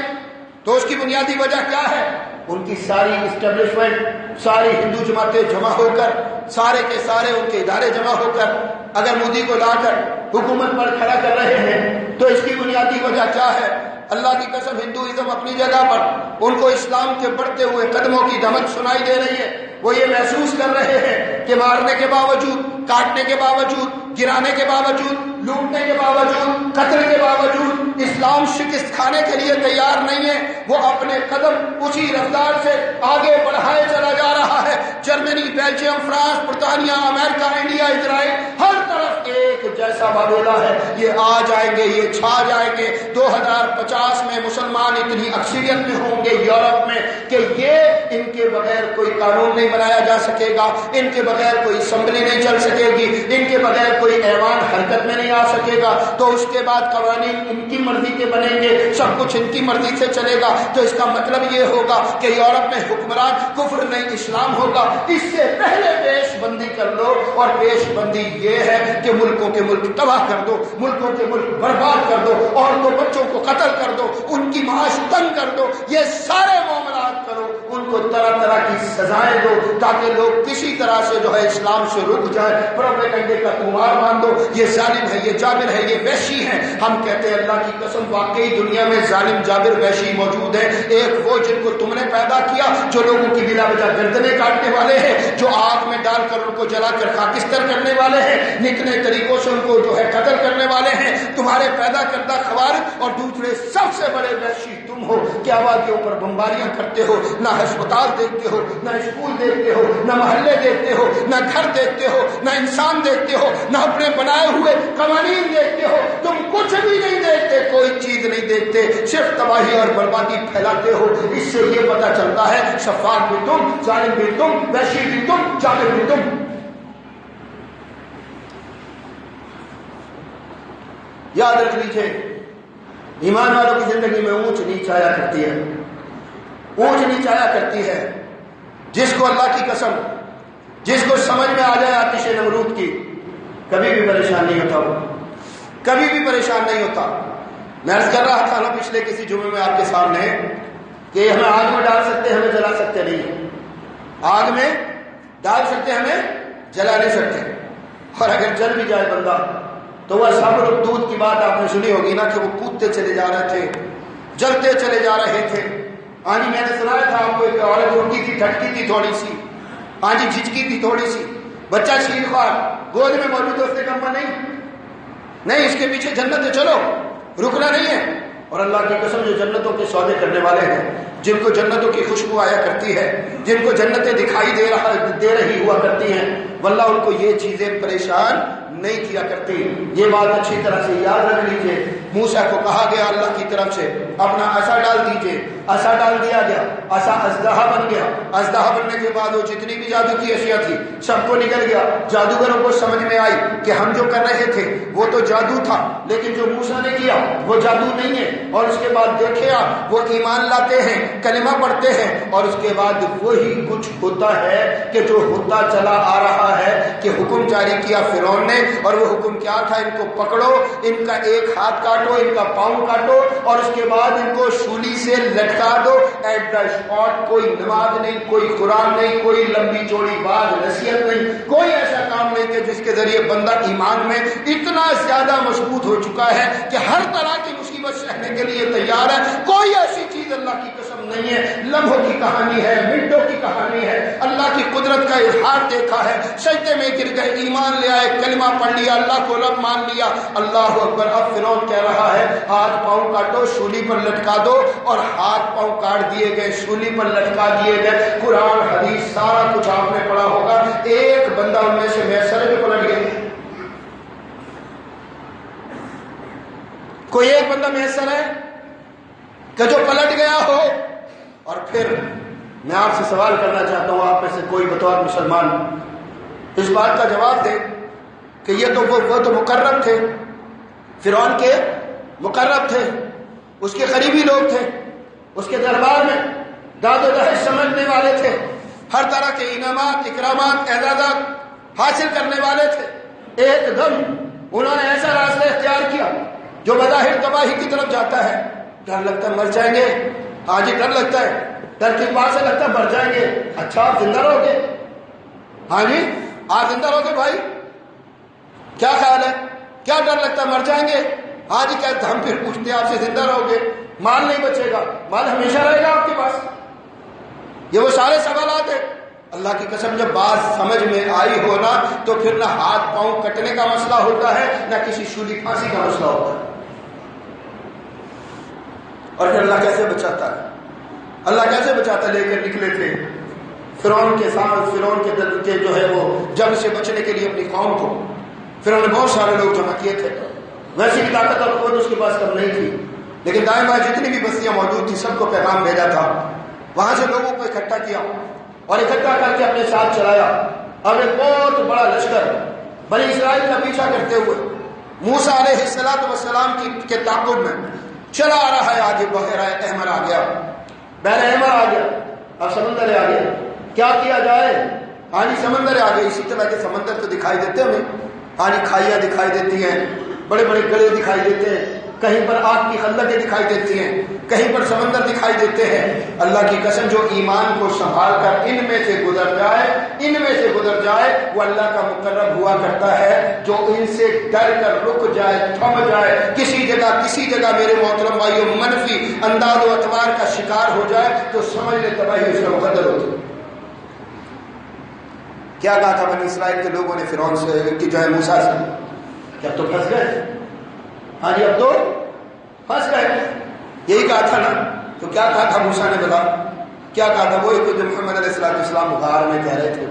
تو اس کی بنیادی وجہ کیا ہے؟ ان کی ساری اسٹیبلشمنٹ، ساری ہندو جماعتیں جمع ہو کر، سارے کے سارے ان کے ادارے جمع ہو کر اگر مودی کو لا کر حکومت پر کھڑا کر رہے ہیں، تو اس کی بنیادی وجہ کیا ہے؟ اللہ کی قسم، ہندوازم اپنی جگہ پر ان کو اسلام کے بڑھتے ہوئے قدموں کی دھمک سنائی دے رہی ہے۔ وہ یہ محسوس کر رہے ہیں کہ مارنے کے باوجود، کاٹنے کے باوجود، گرانے کے باوجود، لوٹنے کے باوجود، قتل کے باوجود اسلام شکست کھانے کے لیے تیار نہیں ہے۔ وہ اپنے قدم اسی رفتار سے آگے بڑھائے چلا جا رہا ہے۔ جرمنی، بیلجیم، فرانس، برطانیہ، امریکہ، انڈیا، اسرائیل، ہر طرف ایک جیسا بابیلا ہے۔ یہ آ جائیں گے، یہ چھا جائیں گے۔ 2050 میں مسلمان اتنی اکثریت میں ہوں گے یورپ میں کہ یہ ان کے بغیر کوئی قانون نہیں بنایا جا سکے گا، ان کے بغیر کوئی اسمبلی نہیں چل سکے گی، ان کے بغیر کوئی ایوان حرکت میں نہیں آ سکے گا۔ تو اس کے بعد قوانین ان کی مرضی کے بنیں گے، سب کچھ ان کی مرضی سے چلے گا۔ تو اس کا مطلب یہ ہوگا کہ یورپ میں حکمران کفر نہیں اسلام ہوگا۔ اس سے پہلے پیش بندی کر لو، اور پیش بندی یہ ہے کہ ملکوں کے ملک تباہ کر دو، ملکوں کے ملک برباد کر دو، عورتوں بچوں کو قتل کر دو، ان کی معاش تنگ کر دو، یہ سارے معاملات کرو، ان کو طرح طرح کی سزائیں دو تاکہ لوگ کسی طرح سے جو ہے اسلام سے رک جائیں، پروپیگنڈے کا تمہار مان دو۔ یہ ظالم ہے، یہ جابر ہے، یہ وحشی ہے۔ ہم کہتے ہیں اللہ کی قسم واقعی دنیا میں ظالم جابر وحشی موجود ہے۔ ایک وہ جن کو تم نے پیدا کیا، جو لوگوں کی بلا وجہ گردنیں کاٹنے والے ہیں، جو آگ میں ڈال کر ان کو جلا کر خاکستر کرنے والے ہیں، نکنے طریقوں سے ان کو جو ہے قتل کرنے والے ہیں، تمہارے پیدا کردہ خوارج، اور دوسرے سب سے بڑے وحشی تم ہو کہ آبادیوں پر بمباریاں کرتے ہو، نہ ہسپتال دیکھتے ہو، نہ اسکول دیکھتے ہو، نہ محلے دیکھتے ہو، نہ گھر دیکھتے ہو، نہ انسان دیکھتے ہو، نہ اپنے بنائے ہوئے قوانین دیکھتے ہو۔ تم کچھ بھی نہیں دیکھتے، کوئی چیز نہیں دیکھتے، صرف تباہی اور بربادی پھیلاتے ہو۔ اس سے یہ پتہ چلتا ہے شفاق بھی تم، ظالم بھی تم، وحشی بھی تم، جابر بھی تم۔ یاد رکھ لیجیے، ایمان والوں کی زندگی میں اونچ نیچ آیا کرتی ہے، اونچ نیچ آیا کرتی ہے۔ جس کو اللہ کی قسم، جس کو سمجھ میں آ جائے آتش نمرود کی، کبھی بھی پریشان نہیں ہوتا ہو۔ کبھی بھی پریشان نہیں ہوتا۔ میں عرض کر رہا تھا نا پچھلے کسی جمعے میں آپ کے سامنے کہ ہمیں آگ میں ڈال سکتے ہمیں جلا سکتے نہیں، آگ میں ڈال سکتے ہمیں جلا نہیں سکتے، اور اگر جل بھی جائے بندہ تو وہ صبر و دودھ کی بات آپ نے سنی ہوگی نا کہ وہ کودتے چلے جا رہے تھے، جلتے چلے جا رہے تھے۔ ہاں جی میں نے سنایا تھا آپ کو، ایک عورت روکی تھی، ٹھٹکی تھی تھوڑی سی، ہاں جی جھجکی تھی تھوڑی سی، بچہ شیر خوار گود میں موجود ہے، اس نے کہا نہیں اس کے پیچھے جنت ہے، چلو رکنا نہیں ہے۔ اور اللہ کی قسم جو جنتوں کے سودے کرنے والے ہیں، جن کو جنتوں کی خوشبو آیا کرتی ہے، جن کو جنتیں دکھائی دے رہی ہوا کرتی ہیں، واللہ ان کو یہ چیزیں پریشان نہیں کیا کرتی۔ یہ بات اچھی طرح سے یاد رکھ لیجئے۔ موسیٰ کو کہا گیا اللہ کی طرف سے اپنا عصا ڈال دیجئے، عصا ڈال دیا گیا، عصا اژدہا بن گیا۔ اژدہا بننے کے بعد وہ جتنی بھی جادو کی اشیاء تھی سب کو نکل گیا۔ جادوگروں کو سمجھ میں آئی کہ ہم جو کر رہے تھے وہ تو جادو تھا، لیکن جو موسیٰ نے کیا وہ جادو نہیں ہے۔ اور اس کے بعد دیکھے آپ وہ ایمان لاتے ہیں، کلمہ پڑھتے ہیں، اور اس کے بعد وہی کچھ ہوتا ہے کہ جو ہوتا چلا آ رہا ہے کہ حکم جاری کیا فرعون نے، اور وہ حکم کیا تھا؟ ان کو پکڑو، ان کا ایک ہاتھ کاٹو، ان کا پاؤں کاٹو، اور اس کے بعد ان کو شولی سے لٹکا دو ایٹ دا اسپاٹ۔ کوئی نماز نہیں، کوئی قرآن نہیں، کوئی لمبی چوڑی بات نصیحت نہیں، کوئی ایسا کام نہیں کہ جس کے ذریعے بندہ ایمان میں اتنا زیادہ مضبوط ہو چکا ہے کہ ہر طرح کی مصیبت سہنے کے لیے تیار ہے۔ کوئی ایسی چیز اللہ کی قسم نہیں ہے۔ لمحوں کی کہانی ہے، منٹوں کی کہانی ہے، اللہ کی قدرت کا اظہار دیکھا ہے۔ سجدے میں گر گئے، ایمان لے آئے، کلمہ پڑھ لیا، اللہ کو رب مان لیا، اللہ اکبر۔ اب فرعون کہہ رہا ہے ہاتھ پاؤں کاٹو، شولی پر لٹکا دو، اور ہاتھ پاؤں کاٹ دیے گئے، شولی پر لٹکا دیے گئے۔ قرآن حدیث سارا کچھ آپ نے پڑھا ہوگا۔ ایک بندہ ان میں سے میسر ہے جو پلٹ گیا، کوئی ایک بندہ میسر ہے کہ جو پلٹ گیا ہو؟ اور پھر میں آپ سے سوال کرنا چاہتا ہوں، آپ میں سے کوئی بطور مسلمان اس بات کا جواب دے کہ یہ تو وہ تو مقرب تھے، فرعون کے مقرب تھے، اس کے قریبی لوگ تھے، اس کے دربار میں داد و دہش سمجھنے والے تھے، ہر طرح کے انعامات اکرامات اعزازات حاصل کرنے والے تھے۔ ایک دم انہوں نے ایسا راستہ اختیار کیا جو بظاہر تباہی کی طرف جاتا ہے۔ ڈر لگتا ہے مر جائیں گے، ہاں جی ڈر لگتا ہے، ڈر کی بات سے لگتا ہے مر جائیں گے۔ اچھا آپ زندہ رہو گے؟ ہاں جی آپ زندہ رہو گے بھائی؟ کیا خیال ہے؟ کیا ڈر لگتا ہے مر جائیں گے؟ ہاں جی کیا ہم پھر پوچھتے ہیں آپ سے زندہ رہو گے؟ مال نہیں بچے گا، مال ہمیشہ رہے گا آپ کے پاس؟ یہ وہ سارے سوالات ہیں۔ اللہ کی قسم جب بات سمجھ میں آئی ہو نا تو پھر نہ ہاتھ پاؤں کٹنے کا مسئلہ ہوتا ہے، نہ کسی شولی پھانسی کا مسئلہ ہوتا ہے۔ اور پھر اللہ کیسے بچاتا ہے؟ اللہ کیسے بچاتا؟ لے کر نکلے تھے فرعون کے ساتھ، فرعون کے دل کے جو ہے وہ جنگ سے بچنے کے لیے اپنی قوم کو فرعون نے بہت سارے لوگ جمع کیے تھے۔ ویسی بھی طاقت اور قوت اس کے پاس کم نہیں تھی، لیکن دائیں بائیں جتنی بھی بستیاں موجود تھی سب کو پیغام بھیجا تھا، وہاں سے لوگوں کو اکٹھا کیا اور اکٹھا کر کے اپنے ساتھ چلایا۔ اب ایک بہت بڑا لشکر بنی اسرائیل کا پیچھا کرتے ہوئے موسیٰ علیہ السلام کے تعاقب میں چلا آ رہا ہے۔ آگے بحیرہ احمر آ گیا، بحیرہ احمر آ گیا، اب سمندر آ گیا، کیا کیا جائے؟ ہاں جی سمندر آ گیا۔ اسی طرح کے سمندر تو دکھائی دیتے ہمیں، ہاں جی کھائیاں دکھائی دیتی ہیں، بڑے بڑے گڑے دکھائی دیتے ہیں، کہیں پر آگ کی خندقیں دکھائی دیتی ہیں، کہیں پر سمندر دکھائی دیتے ہیں۔ اللہ کی قسم جو ایمان کو سنبھال کر ان میں سے گزر جائے وہ اللہ کا مقرب ہوا کرتا ہے۔ جو ان سے ڈر کر رک جائے، تھم جائے، کسی جگہ میرے محترم بھائیوں منفی انداز و اعتبار کا شکار ہو جائے تو سمجھ لے تباہی اس کا مقدر ہوتی ہے۔ کیا کہا تھا بنی اسرائیل کے لوگوں نے فرعون سے کہ جو ہے موسیٰ سے کہ اب تو پھنس گئے، ہاں جی اب تو پھنس گئے، یہی کہا تھا نا؟ تو کیا کہا تھا موسیٰ نے؟ بتا کیا کہا تھا؟ وہی کچھ محمد علیہ السلام غار میں کہہ رہے تھے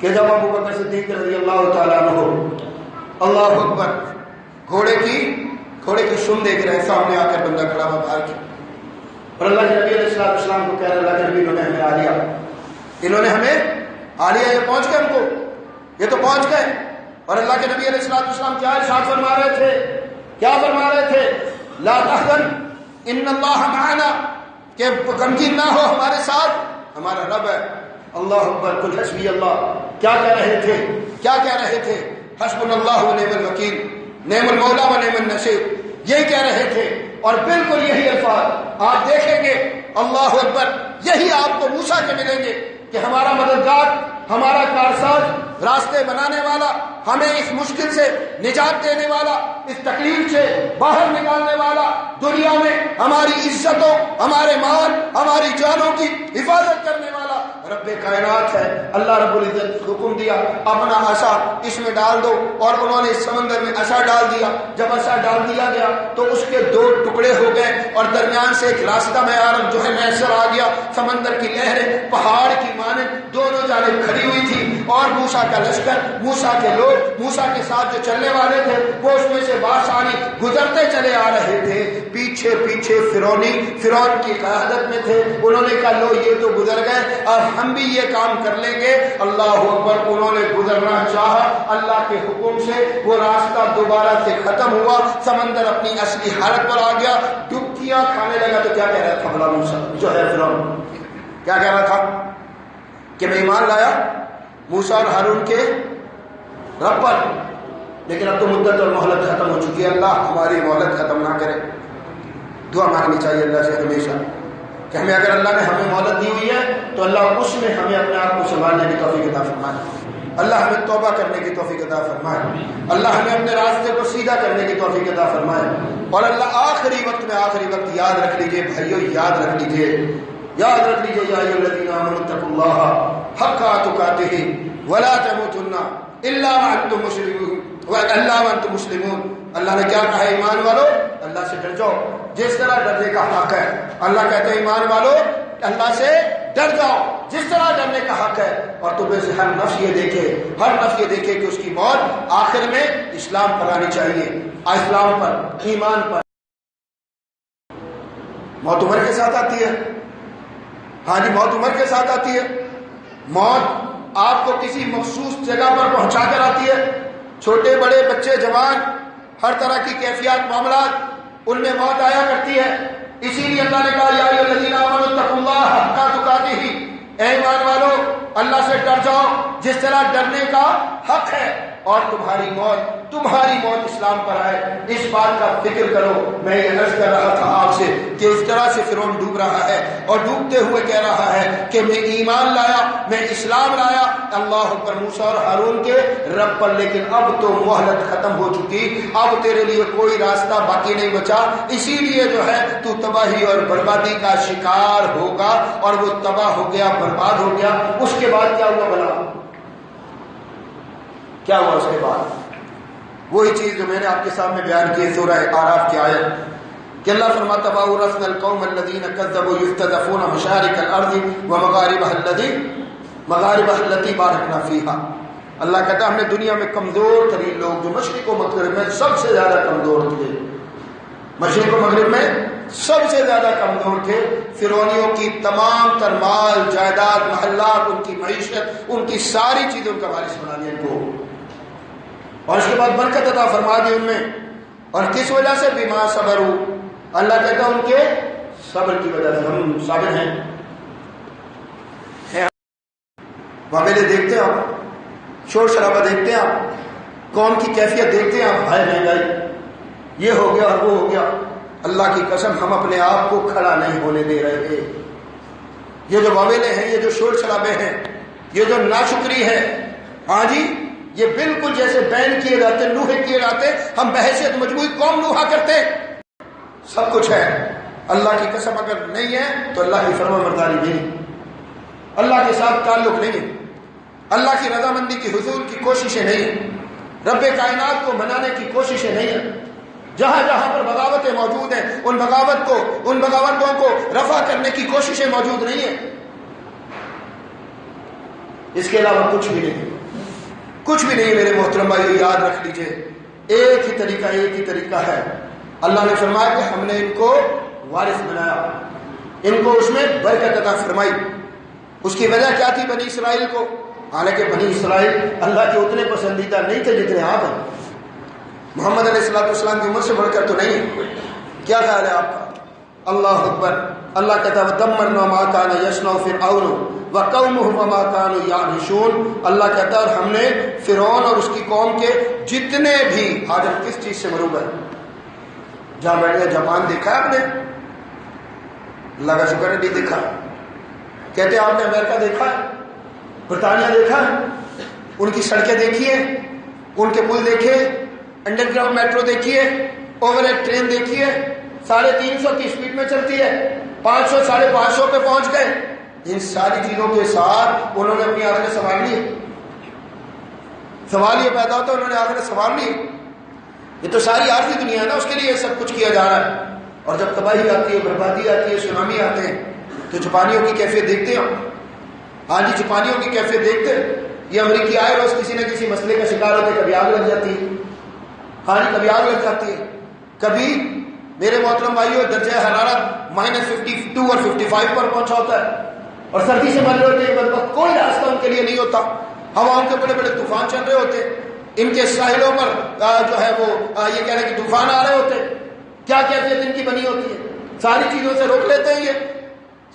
کہ جب ابو بکر صدیق رضی اللہ تعالیٰ عنہ اللہ اکبر گھوڑے کی سن دیکھ رہے ہیں، سامنے آ کر بندہ کھڑا ہوا باہر کی، اور اللہ کے نبی علیہ السلام کو کہہ رہے اللہ کے نبی انہوں نے ہمیں آ لیا، یہ پہنچ گئے، ہم کو یہ تو پہنچ گئے۔ اور اللہ کے نبی علیہ السلام کیا ارشاد فرما رہے تھے؟ کیا فرما رہے تھے؟ لا تحزن ان اللہ معنا، کہ غمگین نہ ہو، ہمارے ساتھ ہمارا رب ہے۔ اللہ اکبر، قل حسبی اللہ، کیا کہہ رہے تھے؟ حسبنا اللہ ونعم الوکیل، نعم المولا و نعم النصیر، یہی کہہ رہے تھے، اور بالکل یہی الفاظ آپ دیکھیں گے، اللہ اکبر، یہی آپ کو موسیٰ کے ملیں گے کہ ہمارا مددگار، ہمارا کارساز، راستے بنانے والا، ہمیں اس مشکل سے نجات دینے والا، اس تکلیف سے باہر نکالنے والا، دنیا میں ہماری عزتوں، ہمارے مال، ہماری جانوں کی حفاظت کرنے والا رب کائنات ہے۔ اللہ رب العزت حکم دیا اپنا عصا اس میں ڈال دو، اور انہوں نے اس سمندر میں عصا ڈال دیا۔ جب عصا ڈال دیا گیا تو اس کے دو ٹکڑے ہو گئے، اور درمیان سے ایک راستہ جو ہے میسر آ گیا۔ سمندر کی لہریں پہاڑ کی مانند دونوں جانب کھڑی ہوئی تھی، اور موسیٰ کا لشکر، موسیٰ کے لوگ، موسیٰ کے ساتھ جو چلنے والے تھے، وہ اس میں سے بآسانی گزرتے چلے آ رہے تھے۔ پیچھے پیچھے فرعون کی قیادت میں تھے۔ انہوں نے کہا لو یہ تو گزر گئے، اور ہم بھی یہ کام کر لیں گے۔ اللہ اکبر، انہوں نے گزرنا چاہا، اللہ کے حکم سے وہ راستہ دوبارہ سے ختم ہوا، سمندر اپنی اصلی حالت پر آ گیا، ڈبکیاں کھانے لگا۔ تو کیا کہہ رہا تھا بلا موسیٰ جو ہے فرعون، کیا کہہ رہا تھا کہ میں ایمان لایا موسیٰ اور ہارون کے رب پر، لیکن اب تو مدت اور مہلت ختم ہو چکی ہے، اللہ ہماری مہلت ختم نہ کرے۔ دعا مانگنی چاہیے اللہ سے ہمیشہ کہ ہمیں، اگر اللہ نے ہمیں مہلت دی ہوئی ہے تو اللہ اس میں ہمیں اپنے آپ کو سنبھالنے کی توفیق عطا فرمائے، اللہ ہمیں توبہ کرنے کی توفیق عطا فرمائے، اللہ ہمیں اپنے راستے کو سیدھا کرنے کی توفیق عطا فرمائے۔ اور اللہ آخری وقت میں، آخری وقت یاد رکھ لیجئے بھائیو، یاد رکھ لیجئے، یاد رکھ لیجئے، یا ایھا الذین آمنوا اتقوا اللہ حق تقاتہ ولا تموتن الا وانتم مسلمون۔ اللہ نے کیا کہا ہے؟ ایمان والو اللہ سے ڈر جاؤ، جس طرح ڈرنے کا حق ہے۔ اللہ کہتے ہیں ایمان والو اللہ سے ڈر جاؤ جس طرح ڈرنے کا حق ہے، اور تمہیں سے ہر نفس یہ دیکھے کہ اس کی موت آخر میں اسلام پر آنی چاہیے، اسلام پر، ایمان پر۔ موت عمر کے ساتھ آتی ہے، ہاں جی، موت عمر کے ساتھ آتی ہے۔ موت آپ کو کسی مخصوص جگہ پر پہنچا کر آتی ہے۔ چھوٹے بڑے، بچے جوان، ہر طرح کی کیفیات، معاملات، ان میں موت آیا کرتی ہے۔ اسی لیے اللہ نے کہا یا ایھا الذین آمنوا اتقوا اللہ حق تقاتہ، اے ایمان والو اللہ سے ڈر جاؤ جس طرح ڈرنے کا حق ہے، اور تمہاری موت اسلام پر آئے، اس بات کا فکر کرو۔ میں یہ عرض کر رہا تھا آپ سے کہ اس طرح سے فرعون ڈوب رہا ہے، اور ڈوبتے ہوئے کہہ رہا ہے کہ میں ایمان لایا، میں اسلام لایا اللہ پر، موسیٰ اور ہارون کے رب پر، لیکن اب تو مہلت ختم ہو چکی، اب تیرے لیے کوئی راستہ باقی نہیں بچا، اسی لیے جو ہے تو تباہی اور بربادی کا شکار ہوگا۔ اور وہ تباہ ہو گیا، برباد ہو گیا۔ اس کے بعد کیا ہوا بلا؟ کیا ہوا اس کے بعد؟ وہی چیز جو میں نے آپ کے سامنے بیان کی سورہ اعراف کی آیت، کہ اللہ فرماتا وَأَوْرَثْنَا الْقَوْمَ الَّذِينَ كَذَّبُوا يُسْتَضْعَفُونَ مَشَارِقَ الْأَرْضِ وَمَغَارِبَهَا الَّتِي بَارَكْنَا فِيهَا۔ اللہ کہتا ہے ہم نے دنیا میں کمزور ترین لوگ جو مشرق و مغرب میں سب سے زیادہ کمزور تھے، مشرق و مغرب میں سب سے زیادہ کمزور تھے، فرعونیوں کی تمام تر مال جائیداد، محلات، ان کی معیشت، ان کی ساری چیزوں کا وارث بنا دیا ان کو، اور اس کے بعد برکت عطا فرما دی ان میں۔ اور کس وجہ سے؟ بما صبروا، اللہ کہتا ہے ان کے صبر کی وجہ سے ہم صابر ہیں۔ معاملے دیکھتے ہیں آپ، شور شرابہ دیکھتے ہیں آپ، قوم کی کیفیت دیکھتے ہیں آپ، ہائے مہنگائی، یہ ہو گیا اور وہ ہو گیا۔ اللہ کی قسم ہم اپنے آپ کو کھڑا نہیں ہونے دے رہے۔ یہ جو واویلے ہیں، یہ جو شور شرابے ہیں، یہ جو ناشکری ہے، ہاں جی، یہ بالکل جیسے بین کیے جاتے، لوہے کیے جاتے، ہم بحیثیت مجموعی قوم لوہا کرتے، سب کچھ ہے۔ اللہ کی قسم اگر نہیں ہے تو اللہ کی فرما برداری نہیں، اللہ کے ساتھ تعلق نہیں، اللہ کی رضامندی کی حصول کی کوششیں نہیں، رب کائنات کو منانے کی کوششیں نہیں ہیں۔ جہاں جہاں پر بغاوتیں موجود ہیں، ان بغاوتوں کو رفع کرنے کی کوششیں موجود نہیں ہیں۔ اس کے علاوہ کچھ بھی نہیں، کچھ بھی نہیں۔ میرے محترم بھائیو یاد رکھ لیجئے، ایک ہی طریقہ ہے۔ اللہ نے فرمایا کہ ہم نے ان کو وارث بنایا، ان کو اس میں برکت عطا فرمائی۔ اس کی وجہ کیا تھی بنی اسرائیل کو؟ حالانکہ بنی اسرائیل اللہ کے اتنے پسندیدہ نہیں تھے جتنے آپ ہیں، محمد علیہ السلام کی امت سے بڑھ کر تو نہیں۔ کیا خیال ہے آپ کا؟ اللہ اکبر۔ اللہ کہتا ہے وَدَمَّرْنَا مَا كَانَ يَصْنَعُ فِرْعَوْنُ وَقَوْمُهُ وَمَا كَانُوا يَعْرِشُونَ۔ اللہ کہتا ہے اور ہم نے فرعون اور اس کی قوم کے جتنے بھی حاجت کس چیز سے مروب ہے؟ جہاں بیٹھ گئے جاپان دیکھا ہے آپ نے؟ اللہ کا شکر ہے نہیں دیکھا. کہتے ہیں آپ نے امریکہ دیکھا ہے، برطانیہ دیکھا ہے، ان کی سڑکیں دیکھیے، ان کے پل دیکھیے، انڈر گراؤنڈ میٹرو دیکھیے، اوور ہیڈ ٹرین دیکھیے، 350 کی اسپیڈ میں چلتی ہے، 500 550 پہ پہنچ گئے. ان ساری چیزوں کے ساتھ انہوں نے اپنی آخرت سنوار لی. سوال یہ پیدا ہوتا ہے انہوں نے آخرت سنوار لی. یہ تو ساری عارضی دنیا ہے نا، اس کے لیے یہ سب کچھ کیا جا رہا ہے. اور جب تباہی آتی ہے، بربادی آتی ہے، سونامی آتے ہیں، تو جاپانیوں کی کیفیت دیکھتے ہیں. ہاں جی، جاپانیوں کی کیفیت دیکھتے ہیں. یہ امریکی آئے روز کسی نہ کسی مسئلے کا شکار ہوتے، کبھی آگ لگ جاتی ہے. ہاں جی، کبھی آگ لگ جاتی ہے، کبھی میرے محترم بھائیوں درجہ حرارت -52 اور 55 پر پہنچا ہوتا ہے، اور سردی سے مر رہے ہوتے ہیں. مطلب کوئی راستہ ان کے لیے نہیں ہوتا. ہواؤں کے بڑے بڑے طوفان چل رہے ہوتے، ان کے ساحلوں پر جو ہے وہ یہ کہہ رہے کہ طوفان آ رہے ہوتے. کیا کیفیت ان کی بنی ہوتی ہے؟ ساری چیزوں سے روک لیتے ہیں، یہ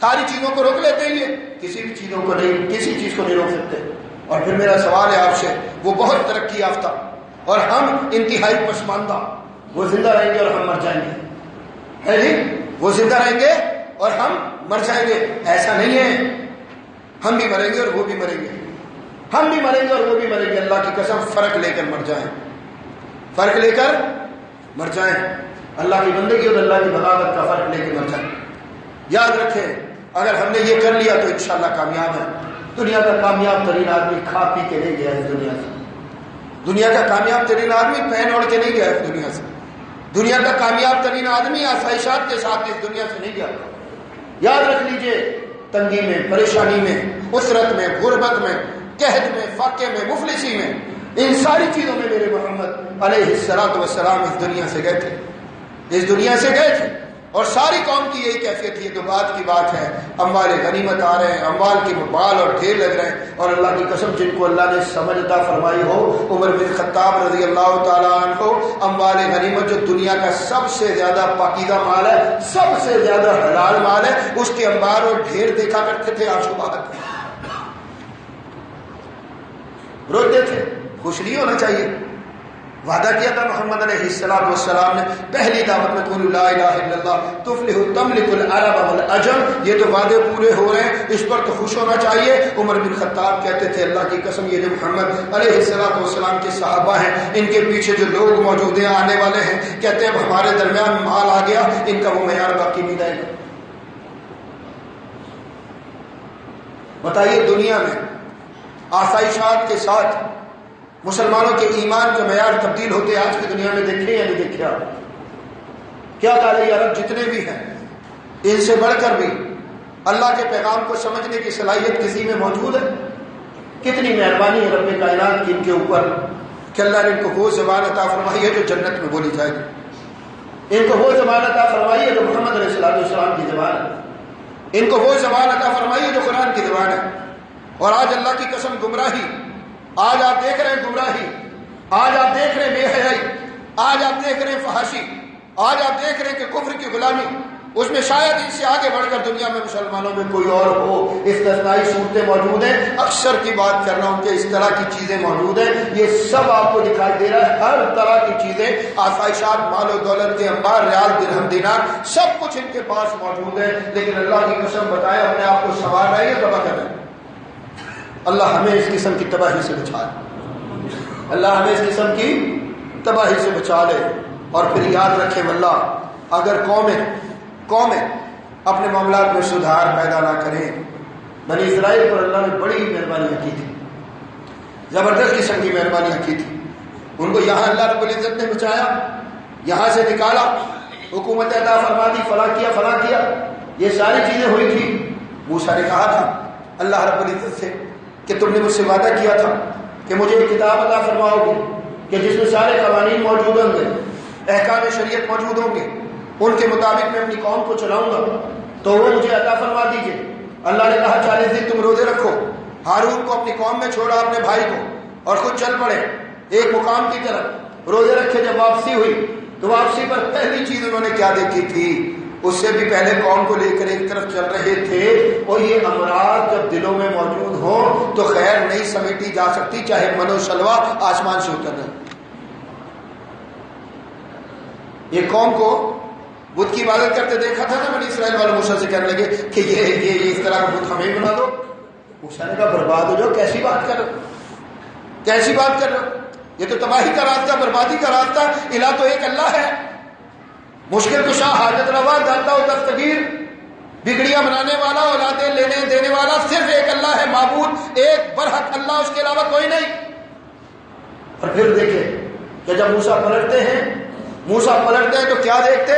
ساری چیزوں کو روک لیتے ہیں. یہ کسی بھی چیزوں کو نہیں، کسی چیز کو نہیں روک سکتے. اور پھر میرا سوال ہے آپ سے، وہ بہت ترقی یافتہ اور ہم انتہائی پسماندہ، وہ زندہ رہیں گے اور ہم مر جائیں گے. ہے جی، وہ زندہ رہیں گے اور ہم مر جائیں گے. ایسا نہیں ہے، ہم بھی مریں گے اور وہ بھی مریں گے، ہم بھی مریں گے اور وہ بھی مریں گے. اللہ کی قسم فرق لے کر مر جائیں، فرق لے کر مر جائیں. اللہ کی بندگی اور اللہ کی بغاوت کا فرق لے کے مر جائیں. یاد رکھیں، اگر ہم نے یہ کر لیا تو انشاءاللہ کامیاب ہے. دنیا کا کامیاب ترین آدمی کھا پی کے نہیں گیا اس دنیا سے. دنیا کا کامیاب ترین آدمی پہن اوڑھ کے نہیں گیا اس دنیا سے. دنیا کا کامیاب ترین آدمی آسائشات کے ساتھ اس دنیا سے نہیں گیا. یاد رکھ لیجئے، تنگی میں، پریشانی میں، اسرت میں، غربت میں، قحط میں، فاقے میں، مفلسی میں، ان ساری چیزوں میں میرے محمد علیہ السلام اس دنیا سے گئے تھے، اس دنیا سے گئے تھے. اور ساری قوم کی یہی کیفیت ہے. جو بات کی بات ہے، اموال غنیمت آ رہے ہیں، اموال کی بال اور ڈھیر لگ رہے ہیں. اور اللہ کی قسم جن کو اللہ نے سمجھ عطا فرمائی ہو، عمر بن خطاب رضی اللہ تعالیٰ عنہ کو اموال غنیمت جو دنیا کا سب سے زیادہ پاکیزہ مال ہے، سب سے زیادہ حلال مال ہے، اس کے انبار اور ڈھیر دیکھا کرتے تھے. آنسو بہاتے روتے تھے. خوش نہیں ہونا چاہیے. وعدہ کیا تھا محمد علیہ السلام نے پہلی دعوت میں، قولوا لا الہ الا اللہ تفلحوا تملک العرب والعجم. یہ تو وعدے پورے ہو رہے ہیں، اس پر تو خوش ہونا چاہیے. عمر بن خطاب کہتے تھے اللہ کی قسم یہ جو محمد علیہ السلام کے صحابہ ہیں، ان کے پیچھے جو لوگ موجود ہیں، آنے والے ہیں، کہتے ہیں اب ہمارے درمیان مال آ گیا، ان کا وہ معیار باقی نہیں رہے گا. بتائیے، دنیا میں آسائشات کے ساتھ مسلمانوں کے ایمان کے معیار تبدیل ہوتے آج کی دنیا میں دیکھے یا نہیں دیکھے آپ؟ کیا تعالیٰ عرب جتنے بھی ہیں، ان سے بڑھ کر بھی اللہ کے پیغام کو سمجھنے کی صلاحیت کسی میں موجود ہے؟ کتنی مہربانی ہے رب کائنات کی ان کے اوپر کہ اللہ نے ان کو وہ زبان عطا فرمائی ہے جو جنت میں بولی جائے گی. ان کو وہ زبان عطا فرمائی ہے جو محمد علیہ السلام کی زبان ہے. ان کو وہ زبان عطا فرمائی ہے جو قرآن کی زبان ہے. اور آج اللہ کی قسم گمراہی، آج آپ دیکھ رہے ہیں گمراہی، آج آپ دیکھ رہے ہیں بے حیائی، آج آپ دیکھ رہے ہیں فحاشی، آج آپ دیکھ رہے ہیں کہ کفر کی غلامی. اس میں شاید ان سے آگے بڑھ کر دنیا میں مسلمانوں میں کوئی اور ہو. استثنائی صورتیں موجود ہیں، اکثر کی بات کر رہا ہوں کہ اس طرح کی چیزیں موجود ہیں. یہ سب آپ کو دکھائی دے رہا ہے، ہر طرح کی چیزیں، آسائشات، مال و دولت کے انبار، ریال، درہم، دینار، سب کچھ ان کے پاس موجود ہے. لیکن اللہ کی قسم بتائے اپنے آپ کو سنوار رہے ہیں، تباہ کر رہے ہیں. اللہ ہمیں اس قسم کی تباہی سے بچا لے، اللہ ہمیں اس قسم کی تباہی سے بچا لے. اور پھر یاد رکھے واللہ اگر قومیں اپنے معاملات میں سدھار پیدا نہ کریں. بنی اسرائیل پر اللہ نے بڑی مہربانیاں کی تھی، زبردست قسم کی مہربانیاں کی تھی. ان کو یہاں اللہ رب العزت نے بچایا، یہاں سے نکالا، حکومت عطا فرما دی، فلاں کیا، یہ ساری چیزیں ہوئی تھی. موسیٰ نے کہا تھا اللہ رب العزت سے کہ تم نے مجھ سے وعدہ کیا تھا کہ مجھے ایک کتاب عطا فرماؤ گے کہ جس میں سارے قوانین موجود ہوں گے، احکام شریعت موجود ہوں گے، ان کے مطابق میں اپنی قوم کو چلاؤں گا، تو وہ مجھے عطا فرما دیجیے. اللہ نے کہا 40 دن تم روزے رکھو. ہارون کو اپنی قوم میں چھوڑا، اپنے بھائی کو، اور خود چل پڑے ایک مقام کی طرف. روزے رکھے. جب واپسی ہوئی تو واپسی پر پہلی چیز انہوں نے کیا دیکھی تھی؟ اس سے بھی پہلے قوم کو لے کر ایک طرف چل رہے تھے. اور یہ امراض جب دلوں میں موجود ہوں تو خیر نہیں سمیٹی جا سکتی، چاہے منو شلوا آسمان سے اتر رہے. ایک قوم کو بت کی عبادت کرتے دیکھا تھا نا بنی اسرائیل والے، موسیٰ سے کہنے لگے کہ یہ اس طرح کا بت ہمیں بنا دو. موسیٰ نے کہا برباد ہو جاؤ، کیسی بات کر رہے ہو، کیسی بات کر رہے ہو، یہ تو تباہی کا راستہ، بربادی کا راستہ. الہ تو ایک اللہ ہے، مشکل کشا، حاجت روا، داتا و دستگیر، بگڑیاں بنانے والا، اولادیں لینے دینے والا، صرف ایک اللہ ہے، معبود ایک برحق اللہ، اس کے علاوہ کوئی نہیں. اور پھر دیکھیں کہ جب موسیٰ پلٹتے ہیں تو کیا دیکھتے؟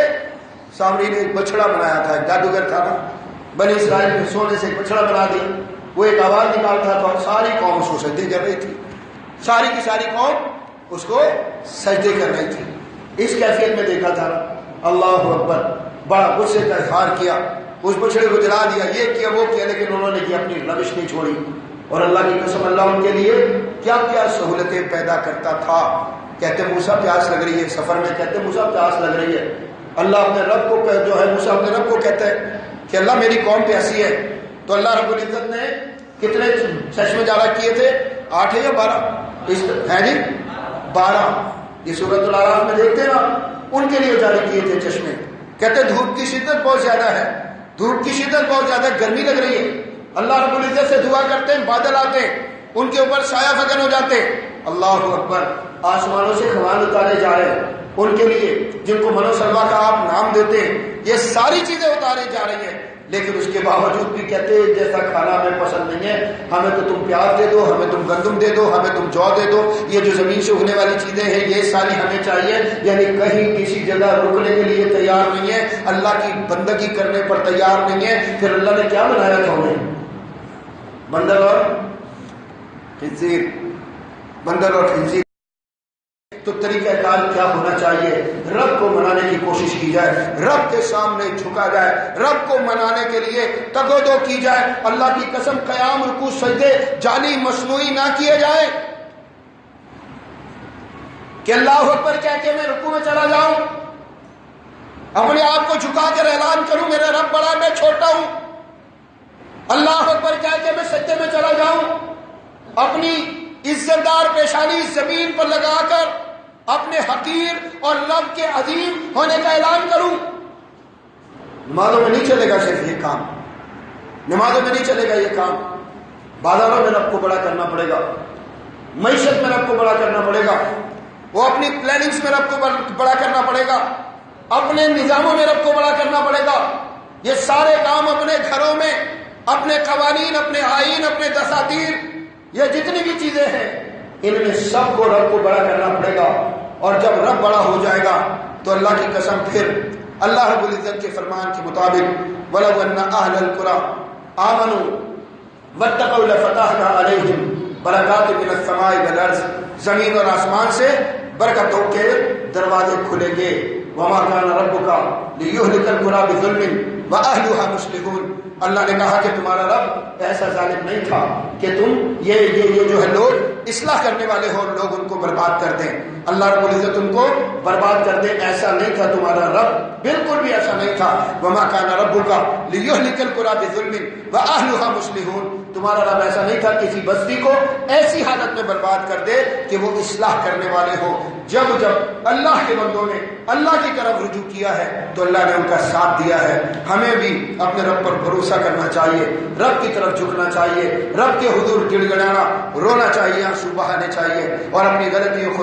سامری نے ایک بچڑا بنایا تھا، ایک جادوگر تھا نا، بنی اسرائیل نے سونے سے ایک بچڑا بنا دیا. وہ ایک آواز نکالتا تھا اور ساری قوم اس کو سجدے کر رہی تھی، ساری کی ساری قوم اس کو سجدے کر رہی تھی. اس کیفیت میں دیکھا تھا. اللہ اکبر، بڑا غصے کا اظہار کیا، اس بچڑے کو جلا دیا، یہ کیا وہ کیا، لیکن انہوں نے اپنی روش نہیں چھوڑی. اور اللہ کی قسم اللہ ان کے لیے کیا کیا سہولتیں پیدا کرتا تھا. کہتے موسیٰ پیاس لگ رہی ہے، سفر میں کہتے موسیٰ پیاس لگ رہی ہے. اللہ اپنے رب کو جو ہے، موسیٰ اپنے رب کو کہتا ہے کہ اللہ میری قوم پیاسی ہے. تو اللہ رب العزت نے کتنے چشمے جاری کیے تھے؟ 8 یا 12 ہے جی، 12. یہ سورۃ الاعراف میں دیکھتے نا، ان کے لیے جاری کیے تھے چشمے. کہتے دھوپ کی شدت بہت زیادہ ہے، دھوپ کی شدت بہت زیادہ، گرمی لگ رہی ہے. اللہ رب العزت سے دعا کرتے ہیں، بادل آتے، ان کے اوپر سایہ فگن ہو جاتے. اللہ اکبر، آسمانوں سے خوان اتارے جا رہے ہیں ان کے لیے جن کو منو سلوا کا آپ نام دیتے ہیں. یہ ساری چیزیں اتارے جا رہی ہیں، لیکن اس کے باوجود بھی کہتے ہیں جیسا کھانا ہمیں پسند نہیں ہے، ہمیں تو تم پیاز دے دو، ہمیں تم گندم دے دو، ہمیں تم جو دے دو، یہ جو زمین سے اگنے والی چیزیں ہیں یہ ساری ہمیں چاہیے. یعنی کہیں کسی جگہ رکنے کے لیے تیار نہیں ہے، اللہ کی بندگی کرنے پر تیار نہیں ہے. پھر اللہ نے کیا بنایا تھا انہیں؟ بندر اور خنزیر، بندر اور خنزیر. تو طریقہ کار کیا ہونا چاہیے؟ رب کو منانے کی کوشش کی جائے، رب کے سامنے جھکا جائے، رب کو منانے کے لیے تگ و دو کی جائے. اللہ کی قسم قیام، رکوع، سجدے جعلی مصنوعی نہ کیے جائے کہ اللہ اکبر کہہ کے میں رکوع میں چلا جاؤں، اپنے آپ کو جھکا کر اعلان کروں میرا رب بڑا میں چھوٹا ہوں. اللہ اکبر کہہ کے میں سجدے میں چلا جاؤں، اپنی عزت دار پیشانی زمین پر لگا کر اپنے حقیر اور رب کے عظیم ہونے کا اعلان کروں. نمازوں میں نہیں چلے گا صرف یہ کام، نمازوں میں نہیں چلے گا یہ کام. بازاروں میں رب کو بڑا کرنا پڑے گا، معیشت میں رب کو بڑا کرنا پڑے گا، وہ اپنی پلاننگز میں رب کو بڑا کرنا پڑے گا، اپنے نظاموں میں رب کو بڑا کرنا پڑے گا. یہ سارے کام اپنے گھروں میں، اپنے قوانین، اپنے آئین، اپنے دساتیر، یہ جتنی بھی چیزیں ہیں ان میں سب کو رب کو بڑا کرنا پڑے گا. اور جب رب بڑا ہو جائے گا تو اللہ کی قسم پھر اللہ رب العزت کے فرمان کے مطابق وَلَوْ أَنَّ أَهْلَ الْقُرَىٰ آمَنُوا وَاتَّقَوْا لَفَتَحْنَا عَلَيْهِمْ بَرَكَاتٍ مِّنَ السَّمَاءِ وَالْأَرْضِ. زمین اور آسمان سے برکتوں کے دروازے کھلیں گے. وَمَا كَانَ رَبُّكَ لِيُهْلِكَ الْقُرَىٰ بِظُلْمٍ وَأَهْلُهَا مُصْلِحُونَ. اللہ نے کہا کہ تمہارا رب ایسا ظالم نہیں تھا کہ تم یہ جو ہے لوگ اصلاح کرنے والے ہو، لوگ ان کو برباد کر دیں. اللہ رب العزت ان کو برباد کر دے، ایسا نہیں تھا تمہارا رب، بالکل بھی ایسا نہیں تھا. وما كان ربك ليهلك القرى بظلم واهلها مصلحون. تمہارا رب ایسا نہیں تھا کسی بستی کو ایسی حالت میں برباد کر دے کہ وہ اصلاح کرنے والے ہو. جب جب اللہ کے بندوں نے اللہ کی طرف رجوع کیا ہے تو اللہ نے ان کا ساتھ دیا ہے. ہمیں بھی اپنے رب پر بھروسہ کرنا چاہیے، رب کی طرف جھکنا چاہیے، رب کے حضور گڑ گڑانا، رونا چاہیے، آنسو بہانے چاہیے، اور اپنی غلطیوں،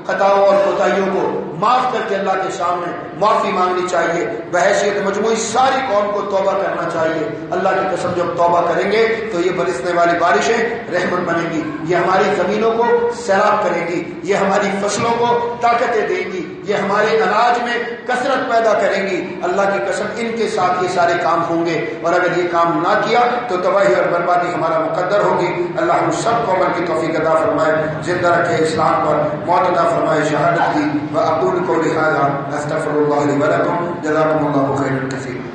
خطاؤں اور کوتاہیوں کو معاف کر کے اللہ کے سامنے معافی مانگنی چاہیے. بحیثیت مجموعی ساری قوم کو توبہ کرنا چاہیے. اللہ کی قسم جب توبہ کریں گے تو یہ برسنے والی بارشیں رحمت بنے گی، یہ ہماری زمینوں کو سیراب کرے گی، یہ ہماری فصلوں کو طاقتیں دے گی، یہ ہمارے اناج میں کثرت پیدا کریں گی. اللہ کی قسم ان کے ساتھ یہ سارے کام ہوں گے، اور اگر یہ کام نہ کیا تو تباہی اور بربادی ہمارا مقدر ہوگی. اللہ ہم سب کو عمل کی توفیق عطا فرمائے، زندہ رکھے اسلام پر، موت عطا فرمائے شہادت کی. وأقول قولي هذا أستغفر الله لي ولكم جزاكم الله خيرا كثيرا.